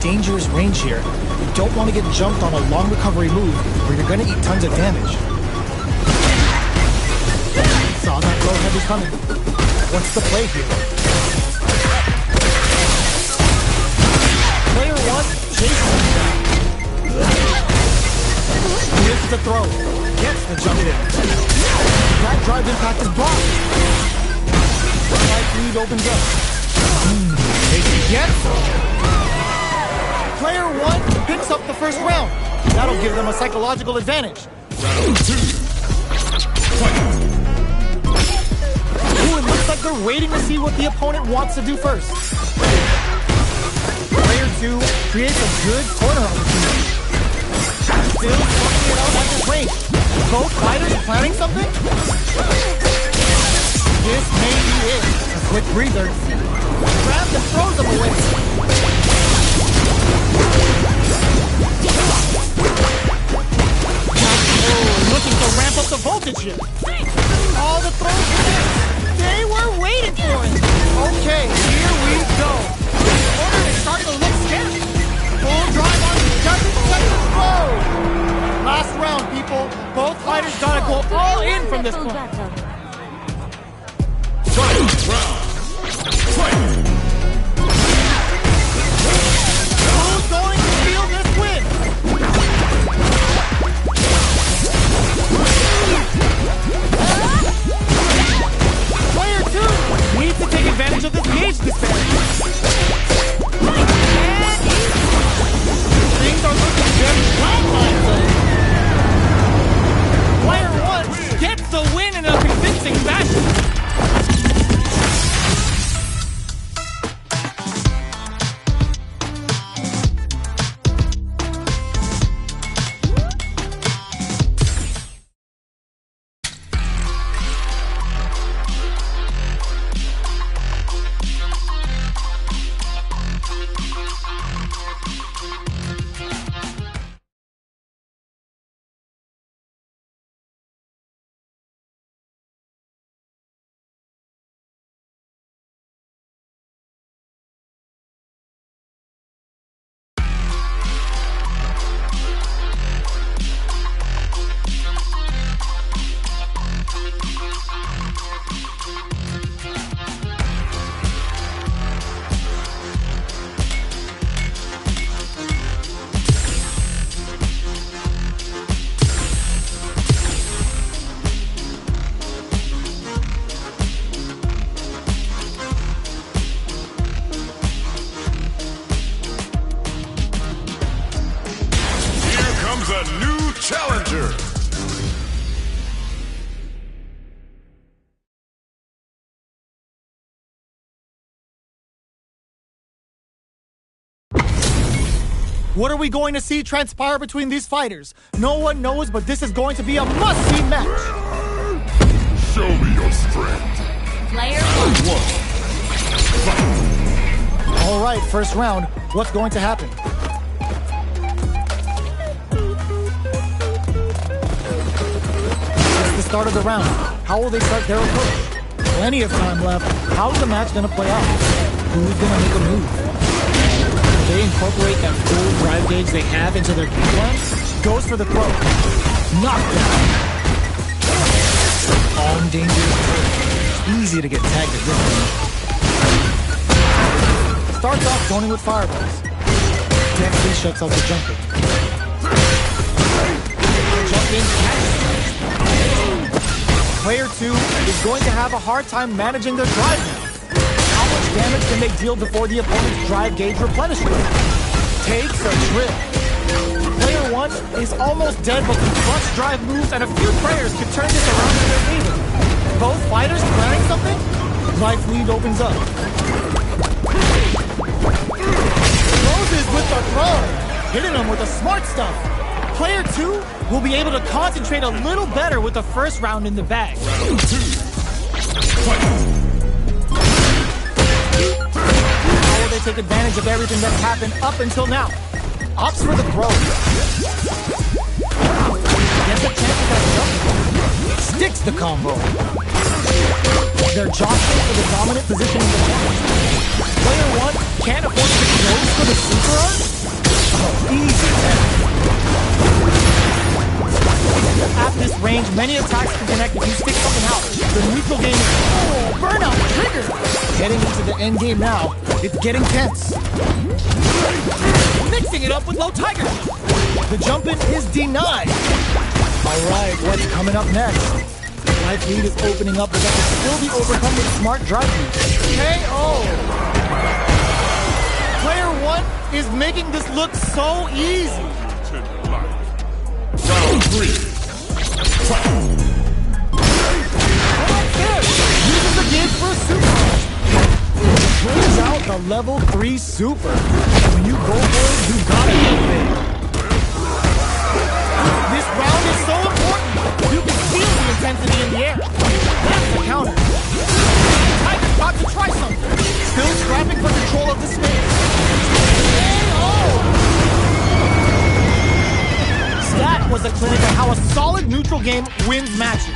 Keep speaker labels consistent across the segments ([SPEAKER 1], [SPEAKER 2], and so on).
[SPEAKER 1] Dangerous range here. You don't want to get jumped on a long recovery move where you're going to eat tons of damage. Saw that low heavy coming. What's the play here? Player 1 chases him down. Here's the throw. Gets the jump in. That drive impact is blocked. Life lead opens up. They can get Player 1 picks up the first round. That'll give them a psychological advantage.
[SPEAKER 2] Round 2. Fight.
[SPEAKER 1] Ooh, it looks like they're waiting to see what the opponent wants to do first. Player 2 creates a good corner opportunity. Still working it out at this range. Both fighters planning something? This may be it. A quick breather. Grabs and throws them away. Looking to ramp up the voltage here. All the throws were there. They were waiting for it. Okay, here we go. The corner is starting to look scary. Full drive on the second throw. Last round, people. Both fighters gotta go all in from this point.
[SPEAKER 2] Final round. Fight.
[SPEAKER 1] Who's going to steal this win? Player 2 needs to take advantage of this gauge disparity. Things are looking very flatline, though. Player 1 gets the win in a convincing fashion.
[SPEAKER 2] A new challenger.
[SPEAKER 1] What are we going to see transpire between these fighters? No one knows, but this is going to be a must-see match.
[SPEAKER 2] Show me your strength.
[SPEAKER 3] Player 1.
[SPEAKER 1] All right, first round. What's going to happen? Start of the round. How will they start their approach? Plenty of time left. How's the match going to play out? Who's going to make a move? Will they incorporate that full drive gauge they have into their game plan? Goes for the throw. Knockdown. On dangerous. Easy to get tagged at this point. Starts off zoning with fireballs. Dexter shuts out the jumper. Jump in, catch. Player 2 is going to have a hard time managing their drive now. How much damage can they deal before the opponent's drive gauge replenishes? Takes a trip. Player 1 is almost dead, but with clutch drive moves and a few prayers could turn this around in their favor. Both fighters planning something? Life lead opens up. Moses with the throw, hitting him with the smart stuff. Player 2 will be able to concentrate a little better with the first round in the bag.
[SPEAKER 2] Round 2. Fight.
[SPEAKER 1] How will they take advantage of everything that's happened up until now? Opts for the throw. Gets a chance at that jump. Sticks the combo. They're jostling for the dominant position in the corner. Player 1 can't afford to get close for the super art. Oh, easy. At this range, many attacks can connect if you stick something out. The neutral game is burnout trigger. Heading into the end game now, it's getting tense. Mixing it up with low tiger. The jump in is denied. All right, what's coming up next? Life lead is opening up, but that can still be overcome with smart drive use. KO! Player 1 is making this look so easy.
[SPEAKER 2] Round 3. Fight.
[SPEAKER 1] Uses the gauge for a super. Brings out the level 3 super. When you go for it, you gotta get big. This round is so important. You can feel the intensity in the air. That's the counter. Tiger's about to try something. Still scrapping for control of the space. That was a clinic on how a solid neutral game wins matches.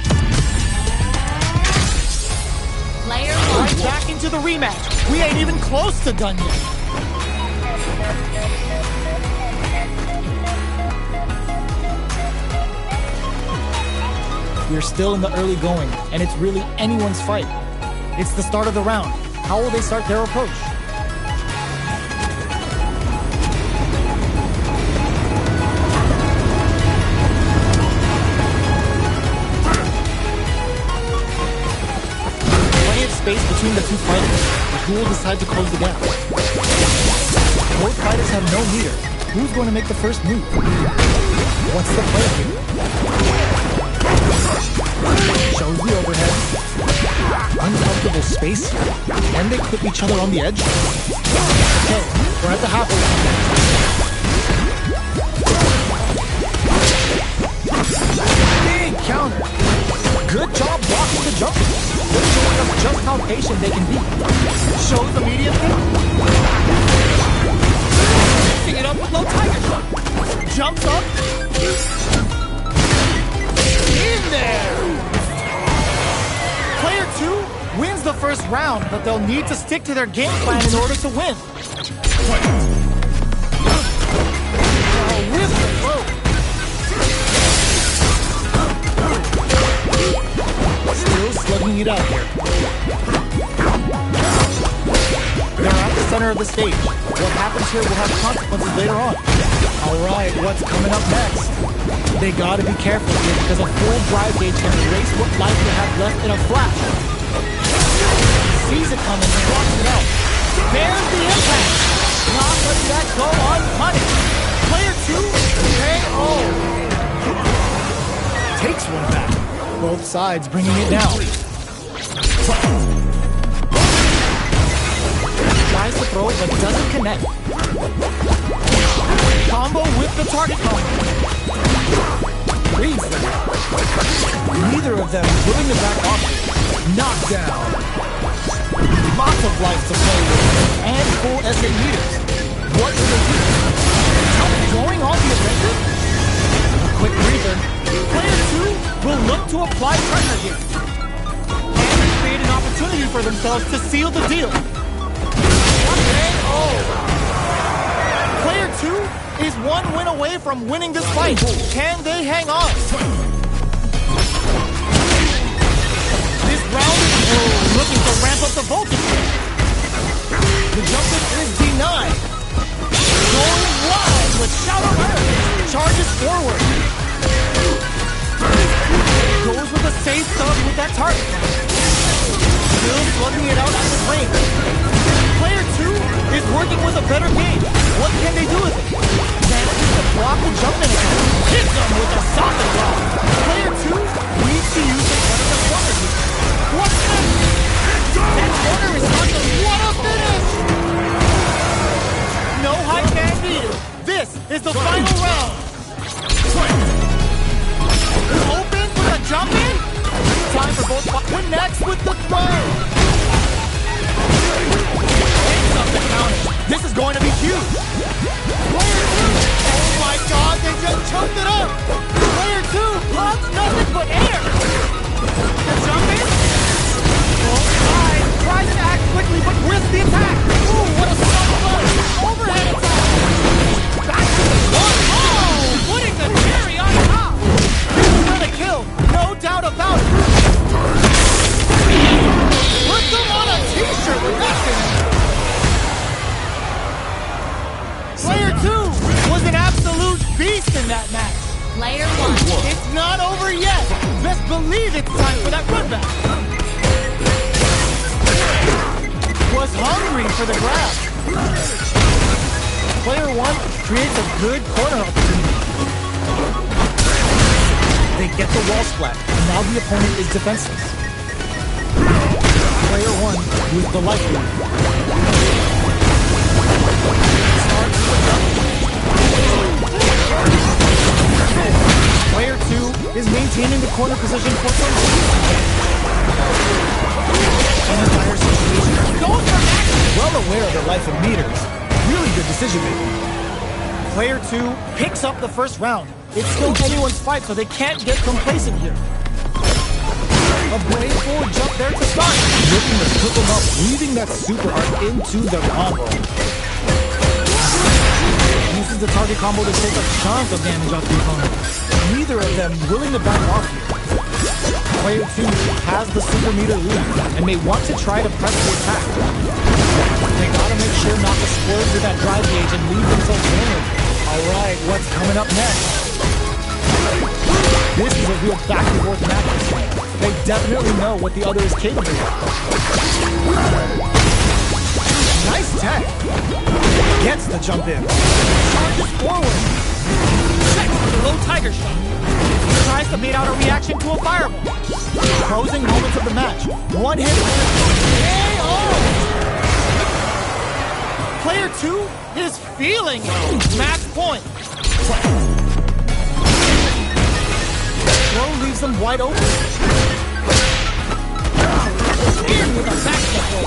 [SPEAKER 3] Player 1.
[SPEAKER 1] Right back into the rematch. We ain't even close to done yet. We're still in the early going, and it's really anyone's fight. It's the start of the round. How will they start their approach? Space between the two fighters, but who will decide to close the gap? Both fighters have no meter. Who's going to make the first move? What's the play here? Shows the overhead. Uncomfortable space here. Can they clip each other on the edge? Okay, we're at the halfway point. Big counter. Good job blocking the jump. They're showing us just how patient they can be. Shows immediately. Mixing it up with low tiger shot. Jumps up. In there! Player 2 wins the first round, but they'll need to stick to their game plan in order to win. With the throw. Still slugging it out here. They're at the center of the stage. What happens here will have consequences later on. Alright, what's coming up next? They gotta be careful here because a full drive gauge can erase what life they have left in a flash. Sees it coming and blocks it out. There's the impact! Not letting that go unpunished. Player 2, KO! Takes one back. Both sides bringing it down. Tries to throw, but doesn't connect. Combo with the target combo. Reads them. Neither of them willing to back off. Knockdown. Lots of life to play with, and full SA meters. What do they do? Going on the offensive? A quick breather. Player 2 will look to apply pressure here and create an opportunity for themselves to seal the deal. Player 2 is one win away from winning this fight. Can they hang on? This round is looking to ramp up the voltage. The jump is denied. Going wide with Shadow Earth. Charges forward. Goes with a safe thug with that target. Still slugging it out at the range. Player 2 is working with a better game. What can they do with it? Manages to block the jump in again. Hits them with a solid block. Player 2 needs to use the one of the corner here. What's next? That corner is awesome. What a finish! No high fan needed. This is the final round. Open for the jump in. Time for both. We're next with the throw. Takes up the counter. This is going to be huge. Player 2. Oh my God, they just choked it up. Player 2 blocks nothing but air. The jump in. Oh, Player 2 was an absolute beast in that match.
[SPEAKER 3] Player 1.
[SPEAKER 1] It's not over yet. Best believe it's time for that run back. Was hungry for the grab. Player 1 creates a good corner opportunity. They get the wall splat, and now the opponent is defenseless. Player 1 with the life lead. Player 2 is maintaining the corner position for some in a dire situation. Going for that! Well aware of their life and meters. Really good decision making. Player 2 picks up the first round. It's still anyone's fight, so they can't get complacent here. A brave forward jump there to start. Looking to flip him up, weaving that super art into the combo. Uses the target combo to take a chunk of damage off the opponent. Neither of them willing to back off here. Player 2 has the super meter lead and may want to try to press the attack. They gotta make sure not to splurge with that drive gauge and leave themselves vulnerable. Alright, what's coming up next? This is a real back and forth match. They definitely know what the other is capable of. Nice tech. Gets the jump in. Charges forward. Checks with a low tiger shot. Tries to bait out a reaction to a fireball. Closing moments of the match. One hit. KO! Player 2 is feeling it. Match point. Throw leaves them wide open. In with a back control.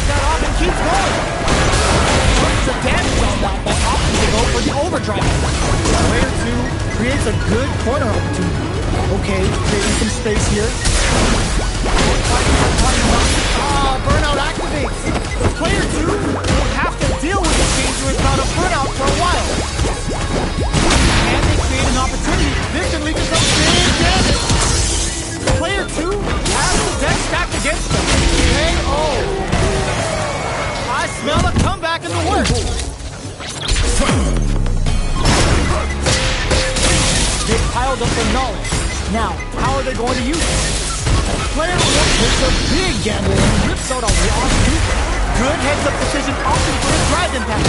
[SPEAKER 1] That off and keeps going. Puts the damage on that by opting to go for the overdrive. Player 2 creates a good corner opportunity. Okay, creating some space here. Burnout activates. Player 2 will have to deal with the dangerous bout of burnout for a while. And they create an opportunity. This can lead to some big damage. Player 2 has the deck stacked against them. KO. I smell a comeback in the works. They piled up their knowledge. Now, how are they going to use it? Player 1 takes a big gamble and rips out a raw super. Good heads-up decision opting for his drive impact.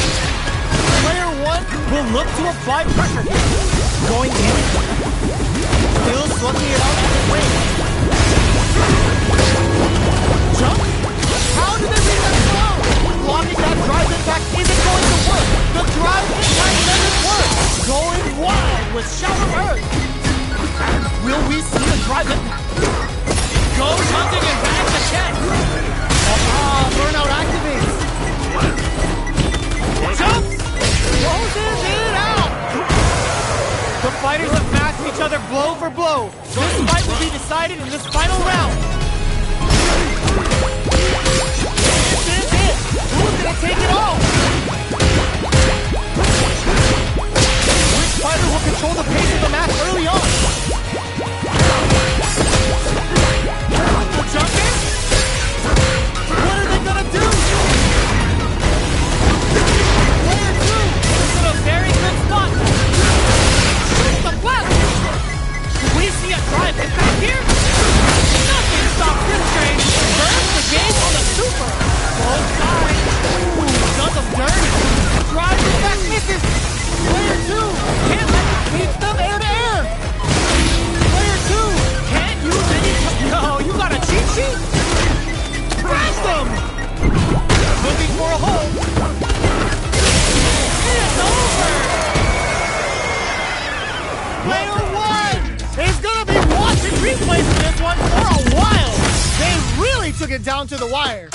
[SPEAKER 1] Player 1 will look to apply pressure here. Going in. Still slugging it out at the range. Jump? How did they read that slow? Blocking that drive impact isn't going to work. The drive impact doesn't work. Going wild with Shout of Earth. Will we see a drive impact? Goes hunting and bags the check. Burnout activates. Jumps. Closes it out. The fighters have matched each other blow for blow. This fight will be decided in this final round. This is it. Who's gonna take it all? Which fighter will control the pace of the match early on? Jump in? What are they gonna do? Player 2 is in a very good spot. Shoot the blast! Do we see a drive impact here? Nothing stops this train. Burns the game on the super. Both sides. Does them dirty. Drive impact misses. Player 2 can't let it keep them air to air. Player 2 can't use any. No, you got a cheat sheet? Crash them! Looking for a hole. It's over! Player 1 is gonna be watching replays of this one for a while. They really took it down to the wire.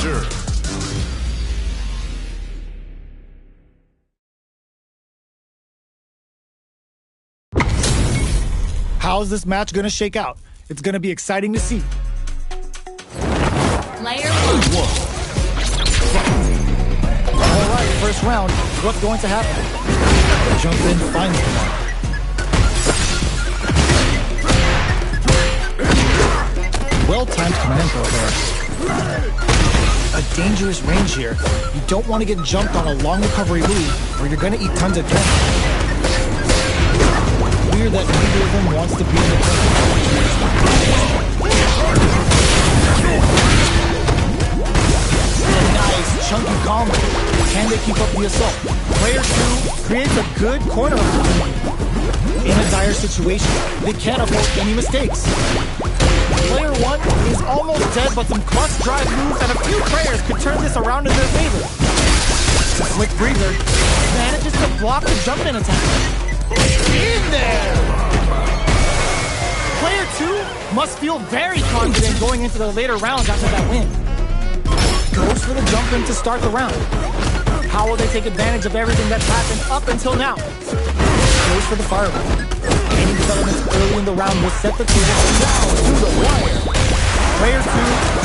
[SPEAKER 2] Reserve.
[SPEAKER 1] How's this match gonna shake out? It's gonna be exciting to see.
[SPEAKER 3] Player one.
[SPEAKER 1] All right, first round. What's going to happen? Jump in, finds the mark. Well-timed command throw there. A dangerous range here. You don't want to get jumped on a long recovery move, or you're gonna eat tons of damage. Weird that neither of them wants to be in the nice chunky combo. Can they keep up the assault? Player 2 creates a good corner opportunity. In a dire situation, they can't afford any mistakes. Player 1 is almost dead, but some clutch drive moves and a few prayers could turn this around in their favor. The quick breather manages to block the jump-in attack. In there! Player 2 must feel very confident going into the later rounds after that win. Goes for the jump-in to start the round. How will they take advantage of everything that's happened up until now? Goes for the fireball. Any developments early in the round will set the table down to the wire. Player 2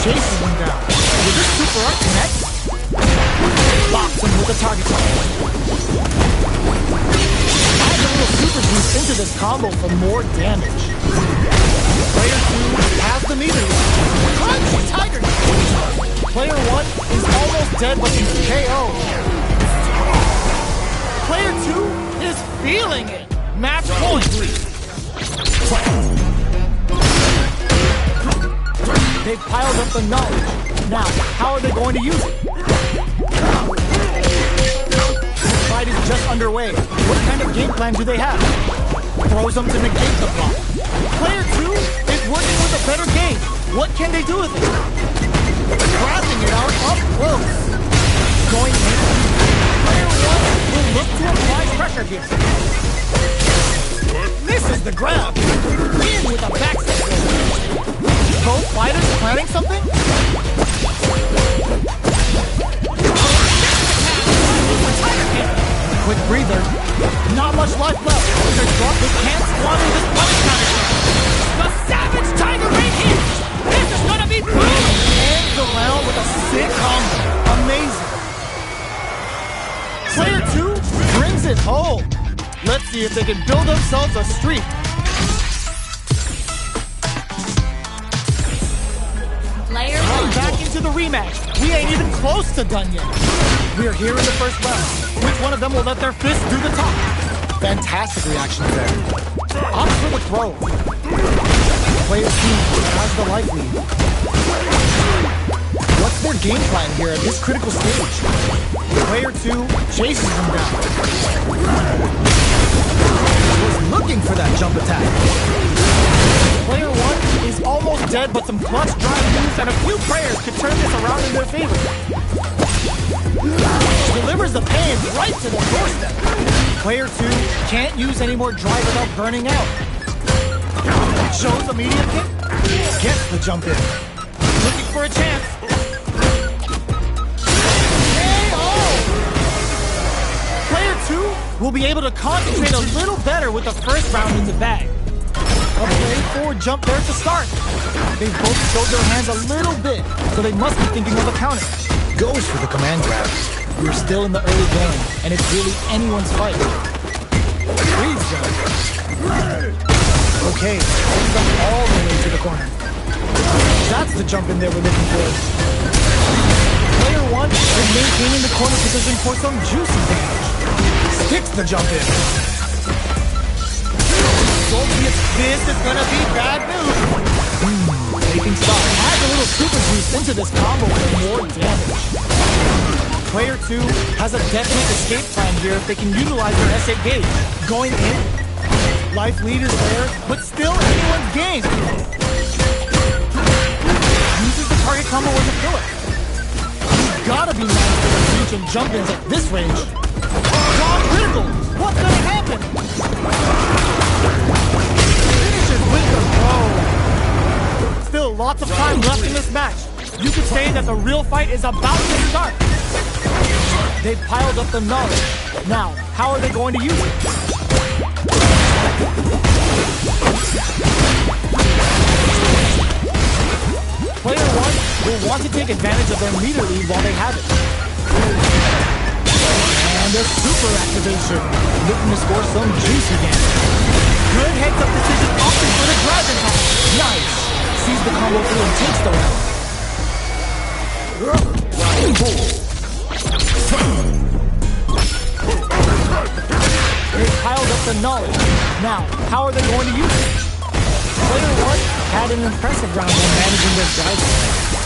[SPEAKER 1] chases him down. Will this super art connect? Locks him with a target shot. Add a little super boost into this combo for more damage. Player 2 has the meter. Crunch Tiger! Player 1 is almost dead, but he's KO. Player 2 is feeling it. Match point. They've piled up the knowledge. Now, how are they going to use it? The fight is just underway. What kind of game plan do they have? Throws them to negate the block. Player 2 is working with a better game. What can they do with it? Grabbing it out up close. Going in. Player 1 will look to apply pressure here. Misses the grab. In with a backstep. Both fighters planning something? Quick breather. Not much life left. They can't squander this punch counter. The Savage Tiger right here. This is gonna be brutal. Ends the round with a sick combo. Amazing. Player 2 brings it home. Let's see if they can build themselves a streak.
[SPEAKER 3] Player
[SPEAKER 1] I'm
[SPEAKER 3] one.
[SPEAKER 1] back into the rematch. We ain't even close to done yet. We're here in the first round. Which one of them will let their fist do the top? Fantastic reaction there. Opts for the throw. Player 2 has the life lead. What's their game plan here at this critical stage? Player 2 chases them down. Was looking for that jump attack. Player 1 is almost dead, but some clutch drive moves and a few prayers could turn this around in their favor. Delivers the pain right to the doorstep. Player 2 can't use any more drive without burning out. Shows a medium kick. Gets the jump in. Looking for a chance. Player 2 will be able to concentrate a little better with the first round in the bag. A play forward jump there to start. They both showed their hands a little bit, so they must be thinking of a counter. Goes for the command grab. We're still in the early game, and it's really anyone's fight. Freeze jump. Okay, brings them all the way to the corner. That's the jump in there we're looking for. Player 1 is maintaining the corner position for some juicy damage. Sticks the jump in. This is gonna be bad news. Taking stock. Adds a little super boost into this combo for more damage. Player 2 has a definite escape plan here if they can utilize their S8 gauge. Going in. Life lead is there, but still anyone's game. Uses the target combo as a killer. You've gotta be mindful of reach and jump-ins at this range. Gone critical! What's gonna happen? Finishes with the throw. Still lots of time left in this match. You could say that the real fight is about to start. They've piled up the knowledge. Now, how are they going to use it? Player 1 will want to take advantage of their meter lead while they have it. And a super activation, looking to score some juice again. Good heads-up decision opting for the Dragon Pass. Nice! Sees the combo through and takes the round. They piled up the knowledge. Now, how are they going to use it? Player 1 had an impressive round when managing their drive.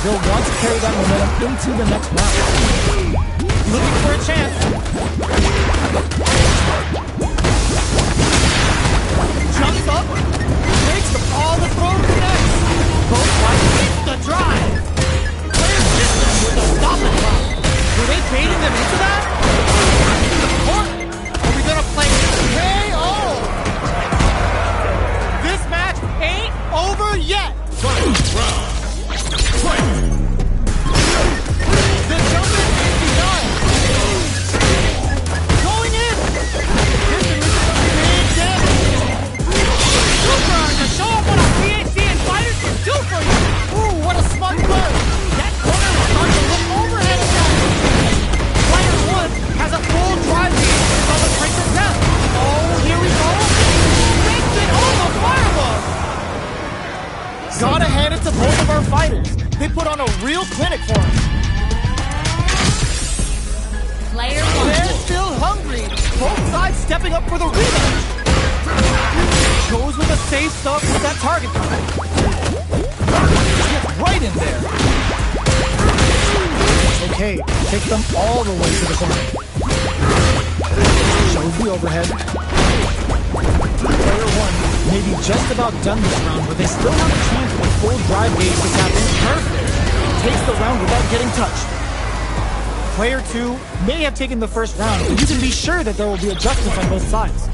[SPEAKER 1] They'll want to carry that momentum into the next round. Looking for a chance. Jumps up, takes all the throw connects. Both sides hit the drive. Player system with a stop and drop. Were they baiting them into that? Or are we gonna play KO? This match ain't over yet. The jumper is denied. Going in. This is big damage. Super to show up what a PhD and fighters can do for you. Ooh, what a smart play. That corner is starting to look overhead again. Player 1 has a full drive lead on the brink of death. Oh, here we go. Makes it on the fireball. Gotta hand it to both of our fighters. They put on a real clinic for us.
[SPEAKER 3] Player 1.
[SPEAKER 1] They're still hungry. Both sides stepping up for the rematch. Goes with the safe stuff with that target. Gets right in there. Okay, take them all the way to the corner. Shows the overhead. Player 1 may be just about done this round, but they still have a chance with full drive gauge to tap in. Perfect. Takes the round without getting touched. Player 2 may have taken the first round, but you can be sure that there will be adjustments on both sides.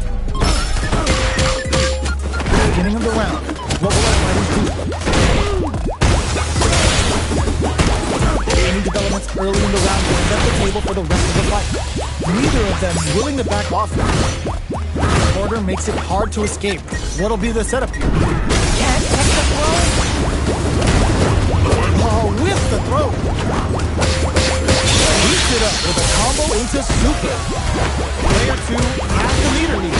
[SPEAKER 1] Beginning of the round. What will our fighters do? Any developments early in the round will set the table for the rest of the fight. Neither of them willing to back off. The order makes it hard to escape. What'll be the setup here? Can't catch the throw. Oh, with the throw. Heats it up with a combo into super. Player 2 has the meter lead.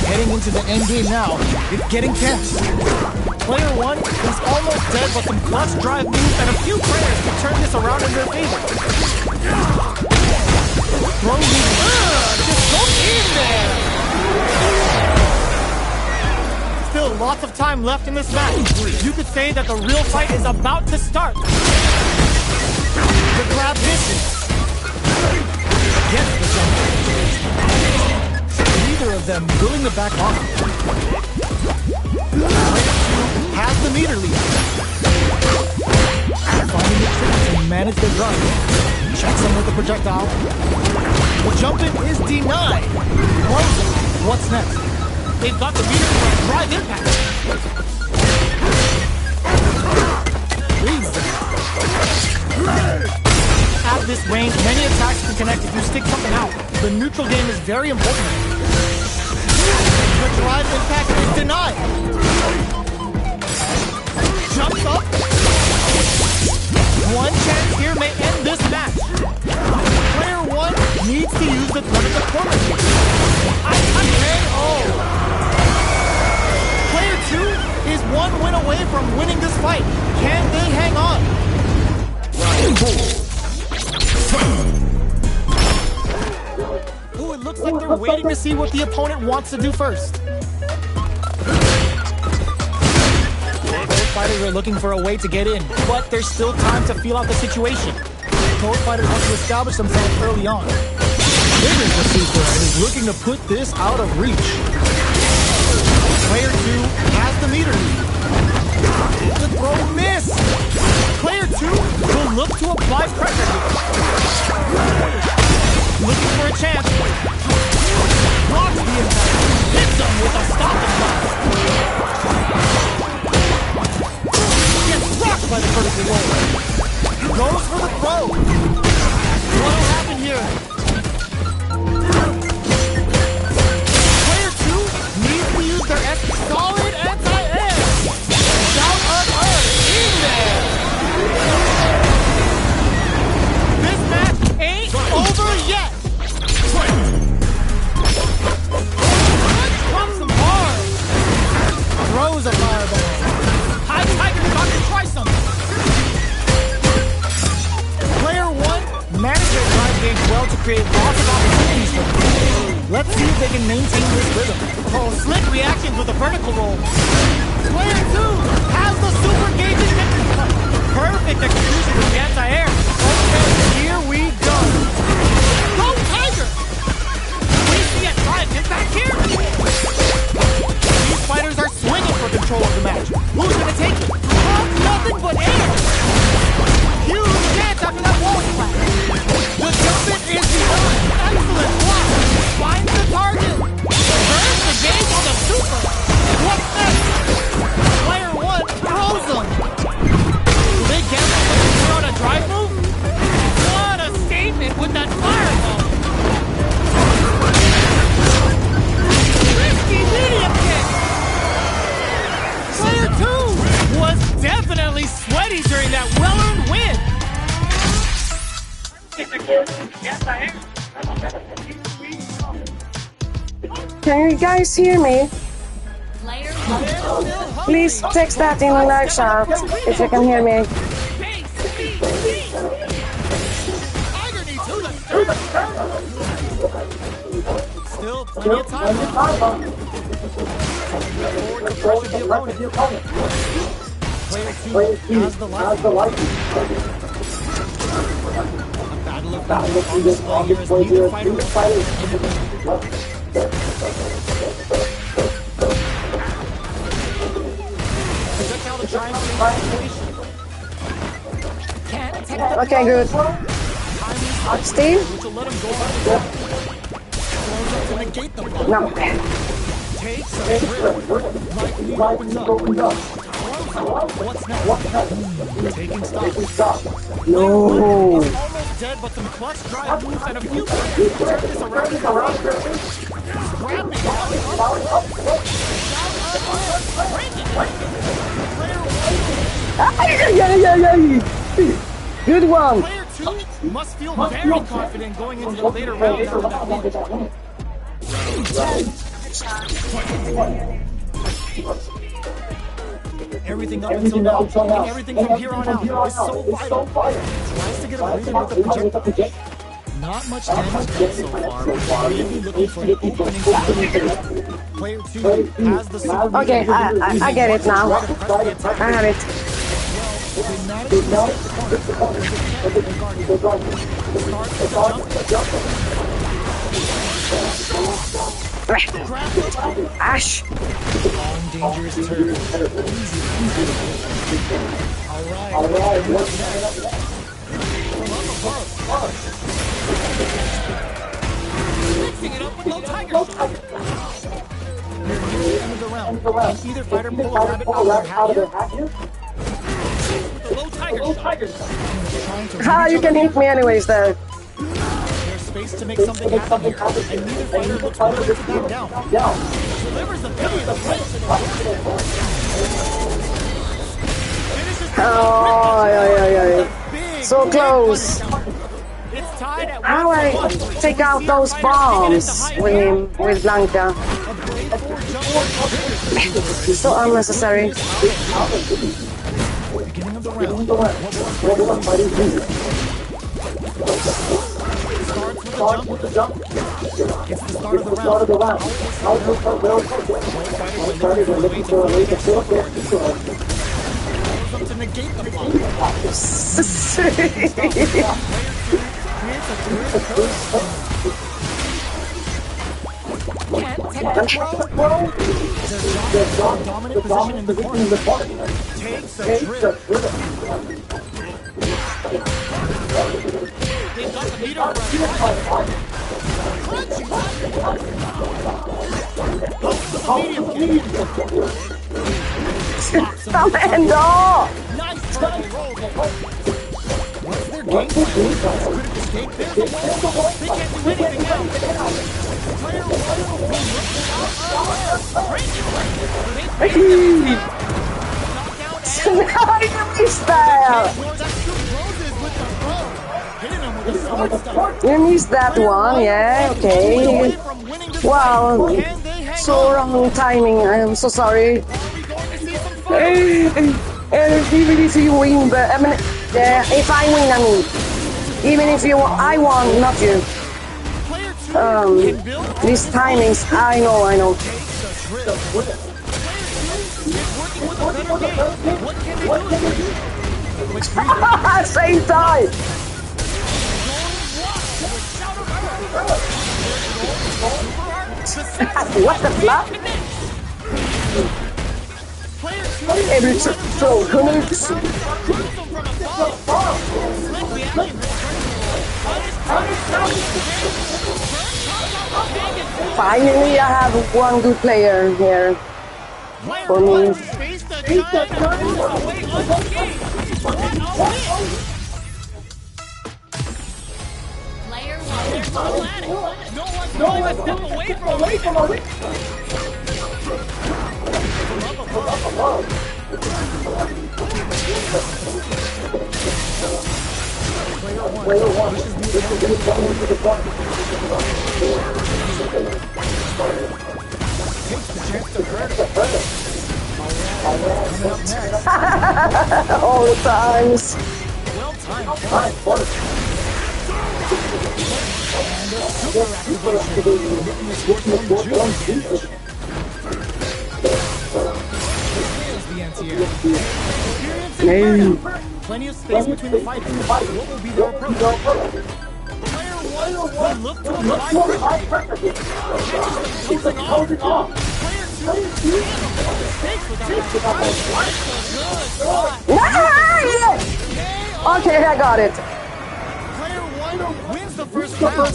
[SPEAKER 1] Heading into the end game now, it's getting tense. Player 1 is almost dead, but some clutch drive moves and a few prayers can turn this around in their favor. Throw lead. Just go in there. Still lots of time left in this match. You could say that the real fight is about to start. The grab misses. Gets the jump. Neither of them willing to back off. Has the meter lead. Finding it tricky to manage the run. Checks him with the projectile. The jump in is denied. Closing. What's next? They've got the meter for a drive impact. Freeze them. At this range, many attacks can connect if you stick something out. The neutral game is very important. The drive impact is denied. Jumps up. One chance here may end this match. Player 1 needs to use the threat of the corner here. Player 2 is one win away from winning this fight. Can they hang on? Ooh, it looks like they're waiting to see what the opponent wants to do first. Both fighters are looking for a way to get in, but there's still time to feel out the situation. Both fighters want to establish themselves early on. This is the super and is looking to put this out of reach. Player 2 has the meter lead. The throw miss. Player 2 will look to apply pressure here. Looking for a chance. Blocks the impact. Hits him with a stop and block. Gets rocked by the vertical roll. maintain this rhythm. Oh, slick reactions with a vertical roll. Player 2 has the super gauge ignition. Perfect execution with the anti-air. Okay, here we go. Go Tiger! We see a drive get back here. These fighters are swinging for control of the match. Who's gonna take it? Oh, nothing but air. Huge chance after that wall splash. The jumping is the excellent block. Finds the target. Turns the game on the super. What's next? Player 1 throws him. Big gamble put on a drive move. What a statement with that fireball. Risky medium kick. Player 2 was definitely sweaty during that well-earned win.
[SPEAKER 4] Can you guys hear me?
[SPEAKER 3] Player 1.
[SPEAKER 4] Please text that in the live chat if you can hear me.
[SPEAKER 3] Base, speed, speed.
[SPEAKER 1] Tiger needs to the Still plenty of time. Forward to pressure the opponent. Player 2 has the light. Battle of on display here as neither fighter projectile to try and change the situation.
[SPEAKER 4] Okay, good. Steve?
[SPEAKER 1] Which will let him go on to negate the block.
[SPEAKER 4] No.
[SPEAKER 1] Takes a trip. Right knee opens up. What's next? Taking stops.
[SPEAKER 4] No.
[SPEAKER 1] Almost dead, but some clutch drive moves and a few plays turn this around. Grabbing
[SPEAKER 4] Good one.
[SPEAKER 1] Player 2 must feel very confident going into the later rounds after that win. Everything up until now, and everything from here on out is so vital. Tries to get a breather with the projectile. Not much damage done so far, but really looking for an opening shot. Player 2 has the super.
[SPEAKER 4] Okay, I get it now. I have it. Ash.
[SPEAKER 1] On dangerous turn. Alright. Mixing it up with low tiger shot. Near the end of the round. Can either fighter pull a rabbit out of their hat here? The low tiger shot.
[SPEAKER 4] You can hit me anyways though.
[SPEAKER 1] There's space to make something happen here, and neither fighter looks willing to back down. Delivers the billion.
[SPEAKER 4] Oh, yeah. So close.
[SPEAKER 1] It's tied at
[SPEAKER 4] How I take out those bombs with Blanca? So unnecessary.
[SPEAKER 1] Beginning of the round. What fighting do? Starts with the jump. It's the start of the round. Both fighters are looking for a way to fill up their to negate the block. Can't take the throw. Their dominant position in the corner. Takes a trip. They've got the meter around.
[SPEAKER 4] Tremendo!
[SPEAKER 1] Nice try to roll. What's their game plan? Could escape. There's a wall. They can't do anything else. Player 1
[SPEAKER 4] I missed that! You missed that one, yeah, okay. Wow, so wrong timing, I'm so sorry. Even if you win, but I mean, if I win, I mean, even if I won, not you.
[SPEAKER 1] Player 2
[SPEAKER 4] these timings. I know.
[SPEAKER 1] Takes the trip. Player 2 is working with a better game. What can they do? Quick freeze.
[SPEAKER 4] Same time. What the flap? Every throw connects. Finally, I have one good player here for me.
[SPEAKER 3] Player 1.
[SPEAKER 1] No one's going to step away from a win. Player 1 takes the chance to hurt it.
[SPEAKER 4] All the times.
[SPEAKER 1] Well timed. And a super activation. Making this work from June. There's the anti-air. Experience plenty of space between the fighters. What will be their approach? Player 1 will look to apply pressure. Catches the closing off. Player 2 mistakes without
[SPEAKER 4] Okay, I got it.
[SPEAKER 1] Player 1 wins the first round.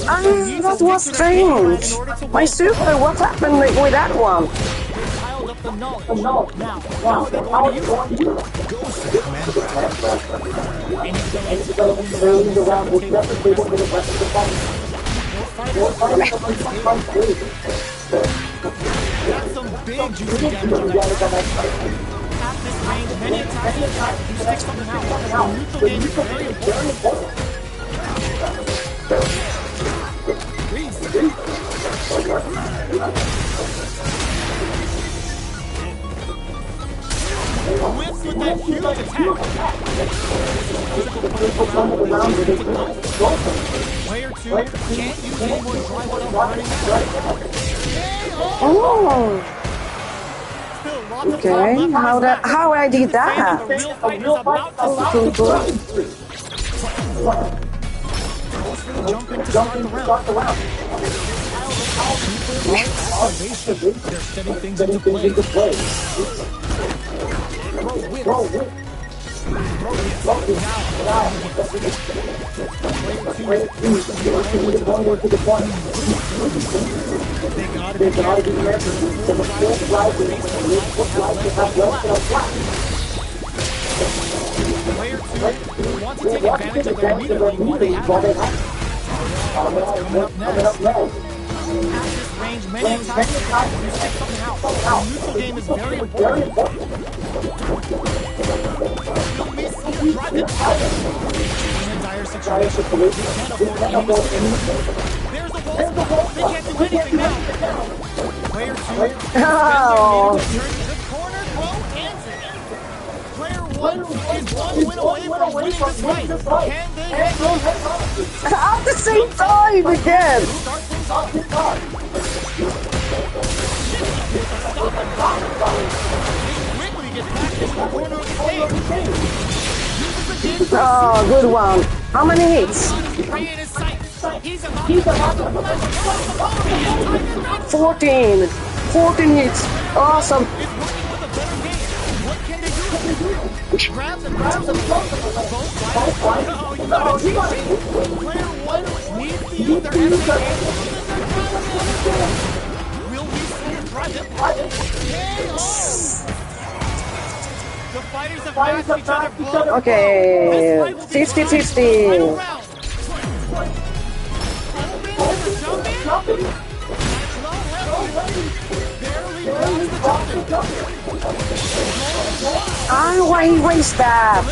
[SPEAKER 4] That was strange. My super, what happened with that one?
[SPEAKER 1] Piled up the knowledge. Now, how are they going to use it? Ghost Command. Anything around will definitely with the rest of the fight. Got some big juicy damage on that. At this range, many times you stick something out. The neutral game is very important. Please. Whips with that huge attack. Player 2 can't use any more drive without burning out.
[SPEAKER 4] Oh. Okay, how I did that?
[SPEAKER 1] Jump in to start the round. They're setting things into play. Throw wins. They gotta be ready to the full drive and have left in a flat. Player 2 wants to take advantage of their lead while they have it. Coming up next. At this range, many times you stick something out. The neutral game is very important. You'll miss your drive it. In a dire situation, you can't afford any mistakes. There's the ball. They can't do anything now. Player 2 spends their lead to turn the corner, throw, answer. Player 1 is one win away from winning this fight. Can they hang on?
[SPEAKER 4] At the same time again. Oh, good one. How many hits? 14. 14 hits. Awesome.
[SPEAKER 1] Grabs and both sides. Oh, you got it. Player 1 needs to use their enemy. Will we see a drive it? The fighters have matched each other blow to
[SPEAKER 4] Okay, 50-50. Why he waste that?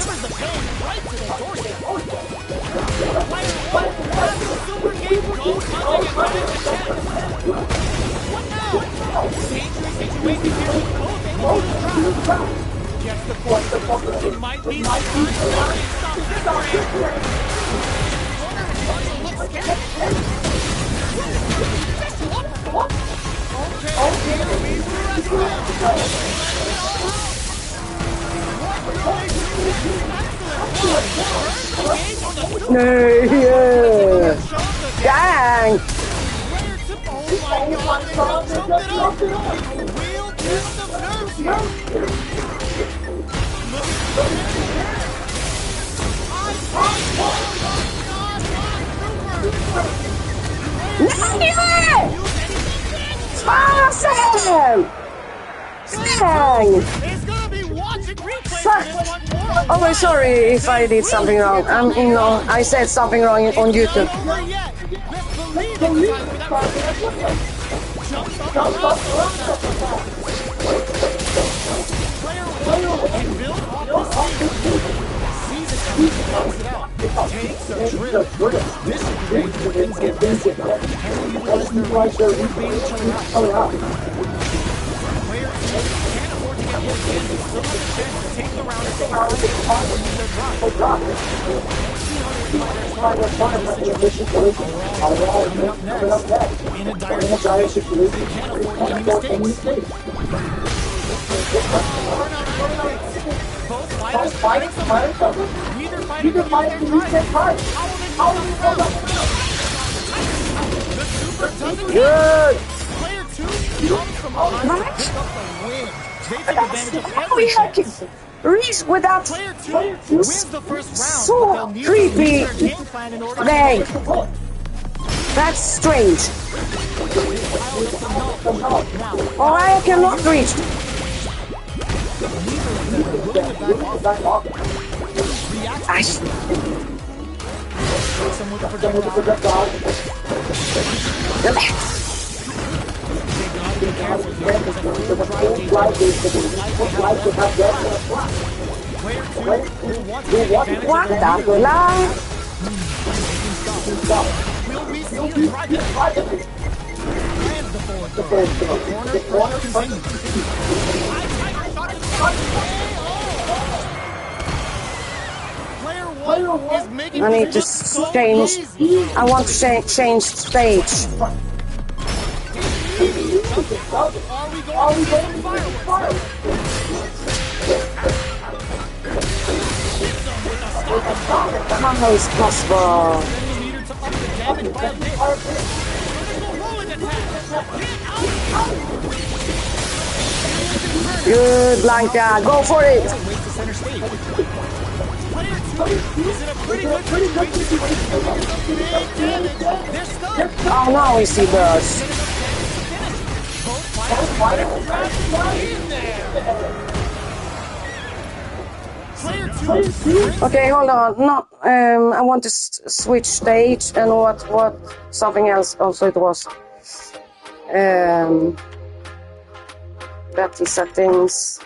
[SPEAKER 1] It might be the time to stop this.
[SPEAKER 4] No, yeah. Dang. Awesome! Dang! Oh, I'm sorry if I did something wrong. I said something wrong on YouTube.
[SPEAKER 1] Takes a trip. This is the range where things get messy. And utilize their range to beat each other out. Players can't afford to get hit again. They still have a chance to take the round if they are able to use their drive. Coming up next, in a dire situation, they can't afford any mistakes. Both fighters fighting something. Neither fighter can use their drive. How will they come up? The super doesn't
[SPEAKER 4] Good.
[SPEAKER 1] Player 2 comes from behind to pick up the win. They take advantage of every chance.
[SPEAKER 4] Reese without
[SPEAKER 1] Player 2 wins the first round,
[SPEAKER 4] so
[SPEAKER 1] but they'll need to
[SPEAKER 4] creepy.
[SPEAKER 1] use their game plan in order to
[SPEAKER 4] Dang.
[SPEAKER 1] make the point.
[SPEAKER 4] That's strange. Oh, I cannot reach. Ash. What the lie?
[SPEAKER 1] Will we see him drive it? Lands the forward throw. The corner continues. Player 1 is making
[SPEAKER 4] I need to
[SPEAKER 1] this look so
[SPEAKER 4] change.
[SPEAKER 1] easy.
[SPEAKER 4] I want to change stage.
[SPEAKER 1] Are we going to see fireworks?
[SPEAKER 4] How is possible?
[SPEAKER 1] Meter to up the damage by a bit. Vertical rolling attack.
[SPEAKER 4] Good, Blanca. Go for it.
[SPEAKER 1] Waits to center stage. Player 2 is in a pretty good situation. Big damage. They're stunned.
[SPEAKER 4] Oh, now we see burst.
[SPEAKER 1] Both fighters in there. Player 2.
[SPEAKER 4] Okay, hold on. No, I want to switch stage and what something else. Also, it was battle settings.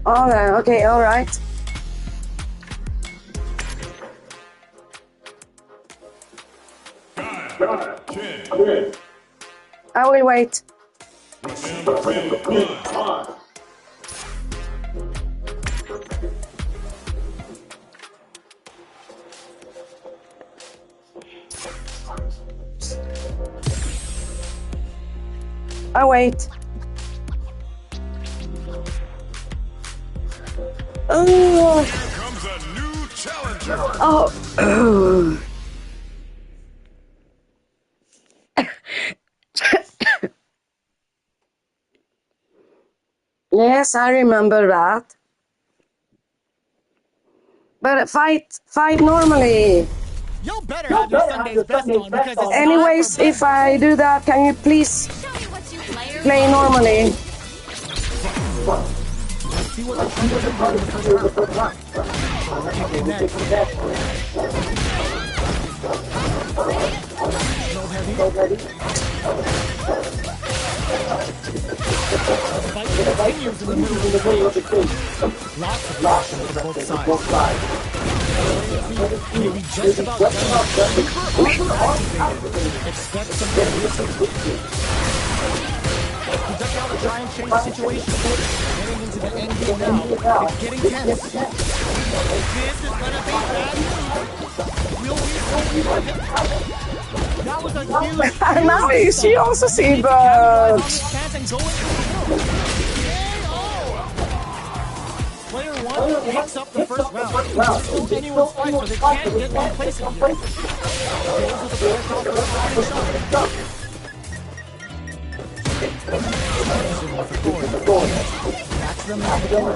[SPEAKER 4] All right. Okay. All right. I will wait. I wait. Oh.
[SPEAKER 2] Here comes a new challenger.
[SPEAKER 4] Oh. Yes, I remember that. But fight normally.
[SPEAKER 1] You better have your Sunday's best on because it's
[SPEAKER 4] Anyways, if I do that, can you please
[SPEAKER 3] Show me what you players
[SPEAKER 4] play normally?
[SPEAKER 1] Let's see what the Thunder can do in the first round. Okay, next. No heavy. The fight continues in the middle of the stage. Lots of action for both sides. Maybe just about done. Expect some Check out the giant change situation. Getting into the end game now. It's getting tense. This is gonna be bad. Will we survive it? That was a huge.
[SPEAKER 4] Now she also see bird.
[SPEAKER 1] Player one picks up the first round. Still anyone's fight, but they can't get one place in here. Goes with the first shot. That's them out the door.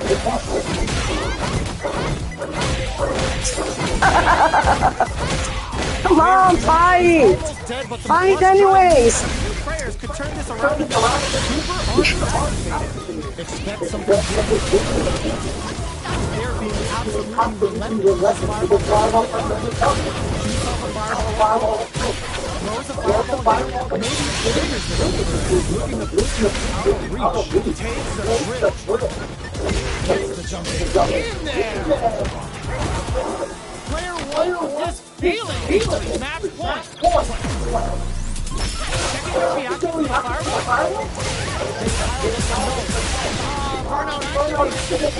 [SPEAKER 4] Come on, fight! Fight anyways!
[SPEAKER 1] Players could turn this around and super unmotivated. Expect something they're being absolutely relentless. Fireball. Throws a fireball. Maybe triggers the looking to push him out of reach. Takes the trip. Gets the jump in there. Player one just feeling match point. Checking their reaction to the fireball. They pile with the nose. Burnout activated.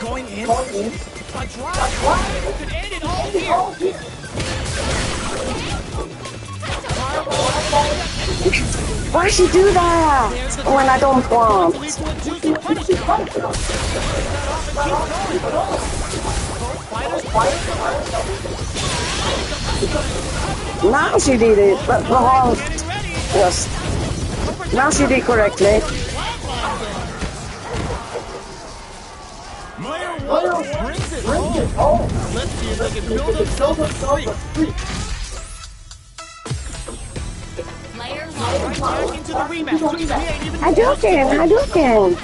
[SPEAKER 1] Going in. A drive. Could end it all here.
[SPEAKER 4] Why she do that when I don't want? Now she did it, but yes. Now she did correctly.
[SPEAKER 1] Brings it home. Let's see if they can build themselves a streak. Back into the rematch.
[SPEAKER 4] I do can.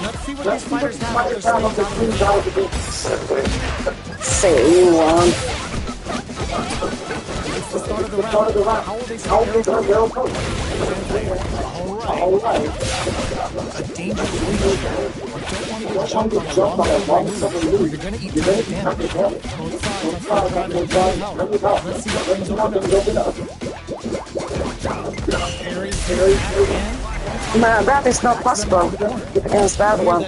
[SPEAKER 1] Let's see what these fighters have with their sleeves.
[SPEAKER 4] Same one.
[SPEAKER 1] It's the start of the round. How will they start their approach? Alright. A dangerous lead here. You don't want to get jumped on a long-term maneuver. You're going to eat damage. Both sides are trying to drive out. Let's see what things open up.
[SPEAKER 4] Man, that is not possible against that one.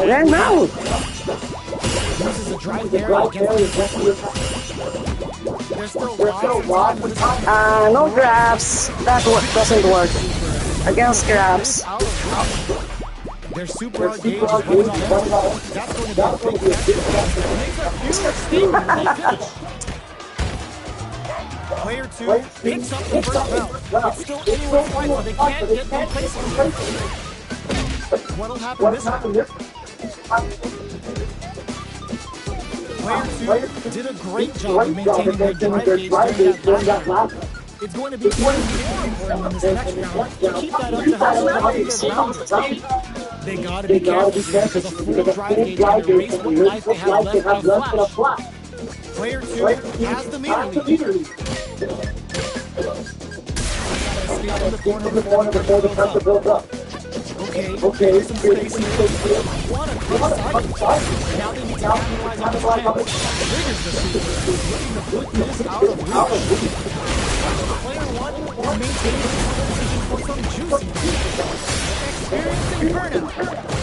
[SPEAKER 4] Yeah, no. No grabs. That doesn't work. Against grabs.
[SPEAKER 1] Their super hard gauge is running on everything. That's going to be a big Player 2 picks up the first round. It's still anyone's fight, but they can't get one place on it. What'll happen this time? Player 2 did a great job of maintaining their drive gauge during that last round. It's going to be very important for them in this next round to keep that up to how they gotta be careful because a full drive gauge can erase what life they have left in a flash. Player 2 has the meter lead. Escape from the corner before the build up. Okay, some space here. What a quick side. Now they need to capitalize on this chance. Triggers the super. Looking to put this out of reach. Player 1 is maintaining the position for some juicy experiencing burnout. Player 2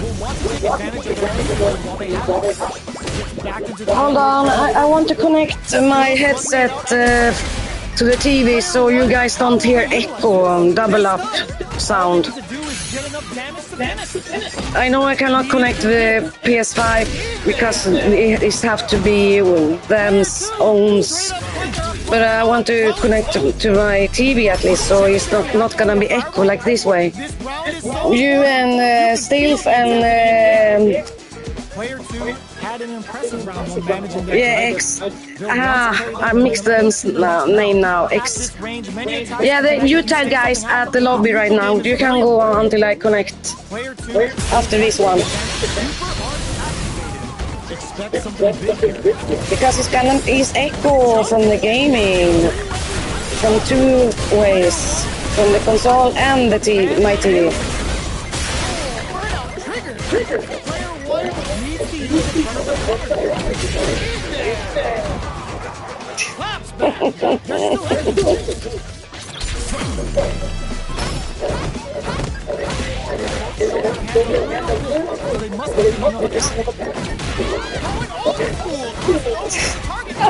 [SPEAKER 1] will want to take advantage of their lead while they have it. Back into the
[SPEAKER 4] Hold on, I want to connect my headset to the TV so you guys don't hear echo, double up sound. I know I cannot connect the PS5 because it have to be them's own, but I want to connect to my TV at least, so it's not gonna be echo like this way. You and Stealth and
[SPEAKER 1] Player 2 had an impressive round on managing their
[SPEAKER 4] X. I mixed them name now. X. Yeah, you tag guys at the lobby right now. You can go on until I connect after this one.
[SPEAKER 1] expect something big here.
[SPEAKER 4] Because it's echo from the gaming from two ways, from the console and the my TV.
[SPEAKER 1] Burnout trigger. Player one needs to use in front of the corner. Claps back. They're still hitting. So they must be going old school. Target.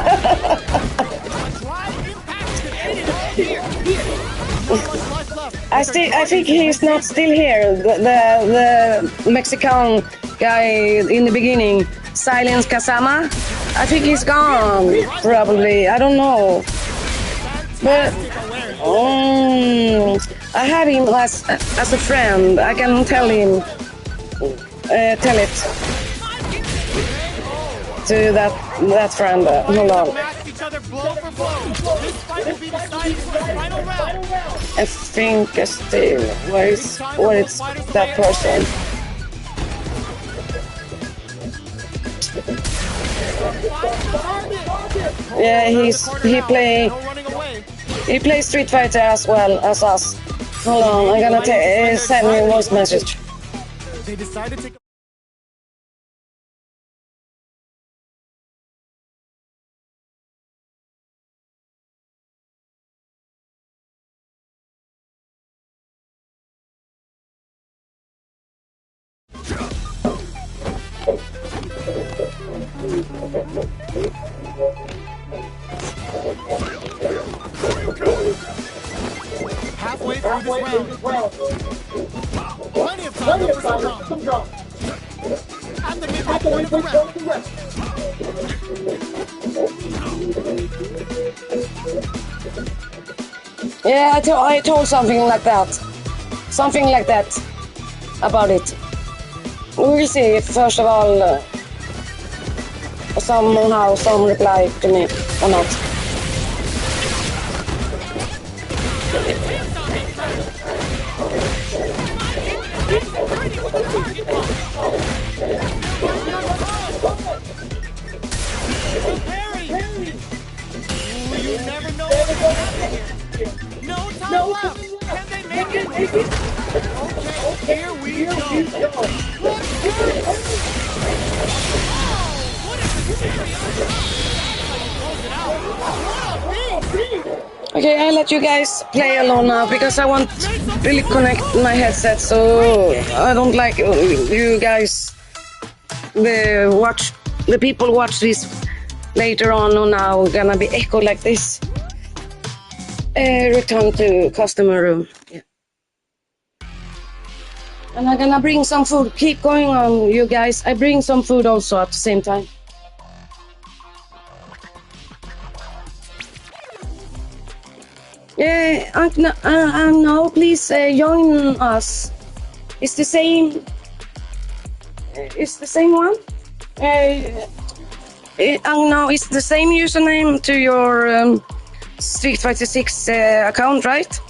[SPEAKER 1] Drive impact created all here. Not much life left.
[SPEAKER 4] I think he's not still here. The Mexican guy in the beginning, Silence Kasama. I think he's gone. Probably. I don't know. But I had him as a friend. I can tell him. Tell it to that friend. Hold on.
[SPEAKER 1] Match each other blow for blow. This fight will be decided in the final round.
[SPEAKER 4] I think still. Where is that person? Yeah, he plays Street Fighter as well as us. Hold on, I'm gonna send me a voice message.
[SPEAKER 1] They decided to. Halfway through this round. Plenty of time for some drama. At the midway point of the round.
[SPEAKER 4] Yeah, I told something like that. Something like that about it. We will see if first of all somehow some reply to me or not.
[SPEAKER 1] You never know what's going to happen here. No time left. Can they make it? Okay, here we go.
[SPEAKER 4] Okay, I let you guys play alone now because I want really connect my headset, so I don't like you guys the people watch this later on or now gonna be echo like this. Return to customer room. Yeah. And I'm gonna bring some food. Keep going on, you guys. I bring some food also at the same time. Yeah, no, please join us. It's the same. It's the same one. No, it's the same username to your Street Fighter 6 account, right?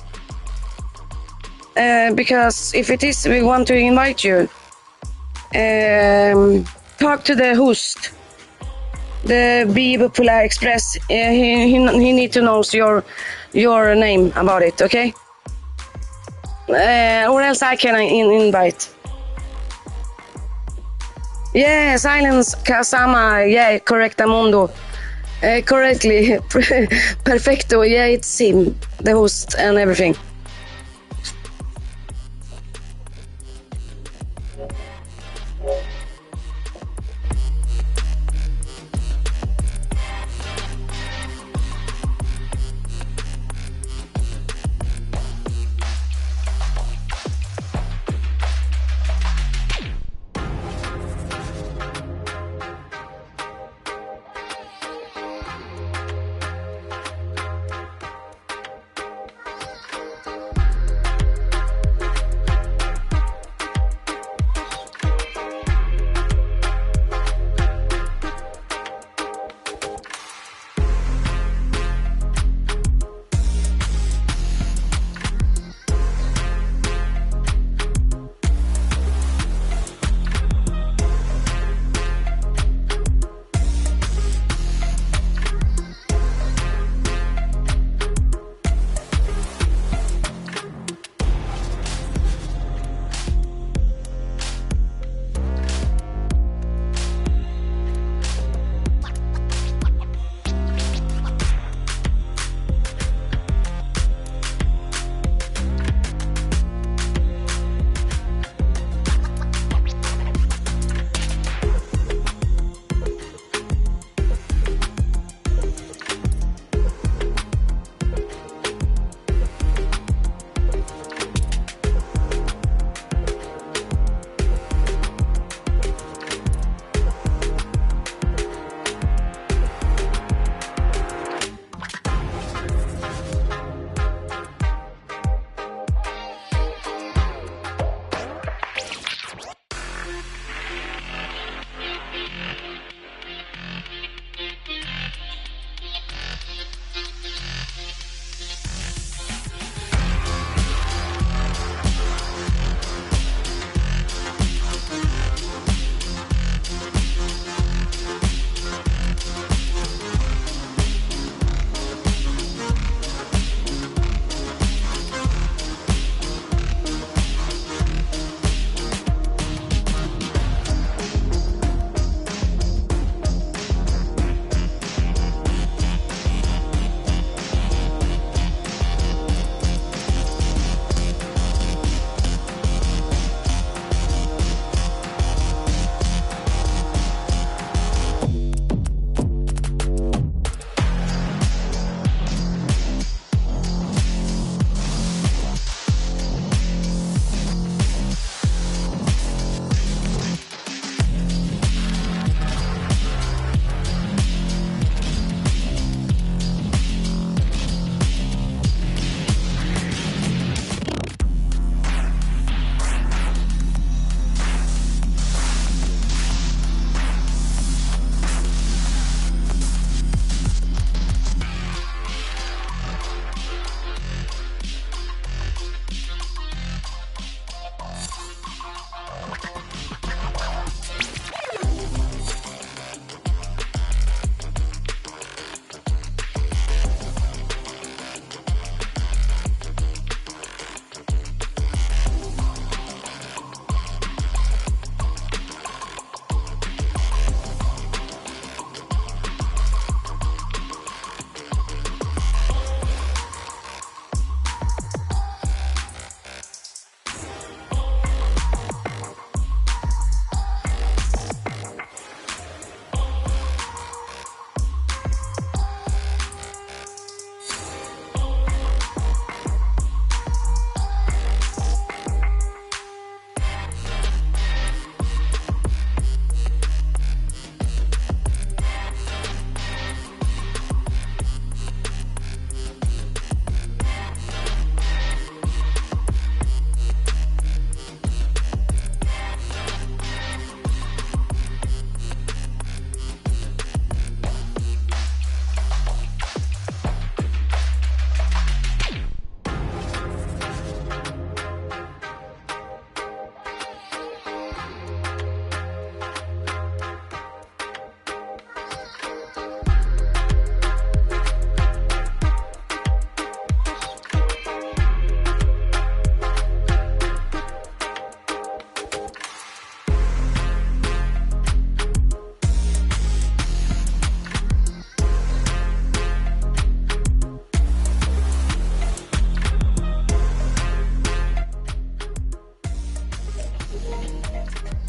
[SPEAKER 4] Because if it is, we want to invite you. Talk to the host, the Be Popular Express. He need to know your name about it, okay? Or else I can invite. Yeah, Silence Kasama. Yeah, correctamundo. Correctly. Perfecto. Yeah, it's him, the host and everything.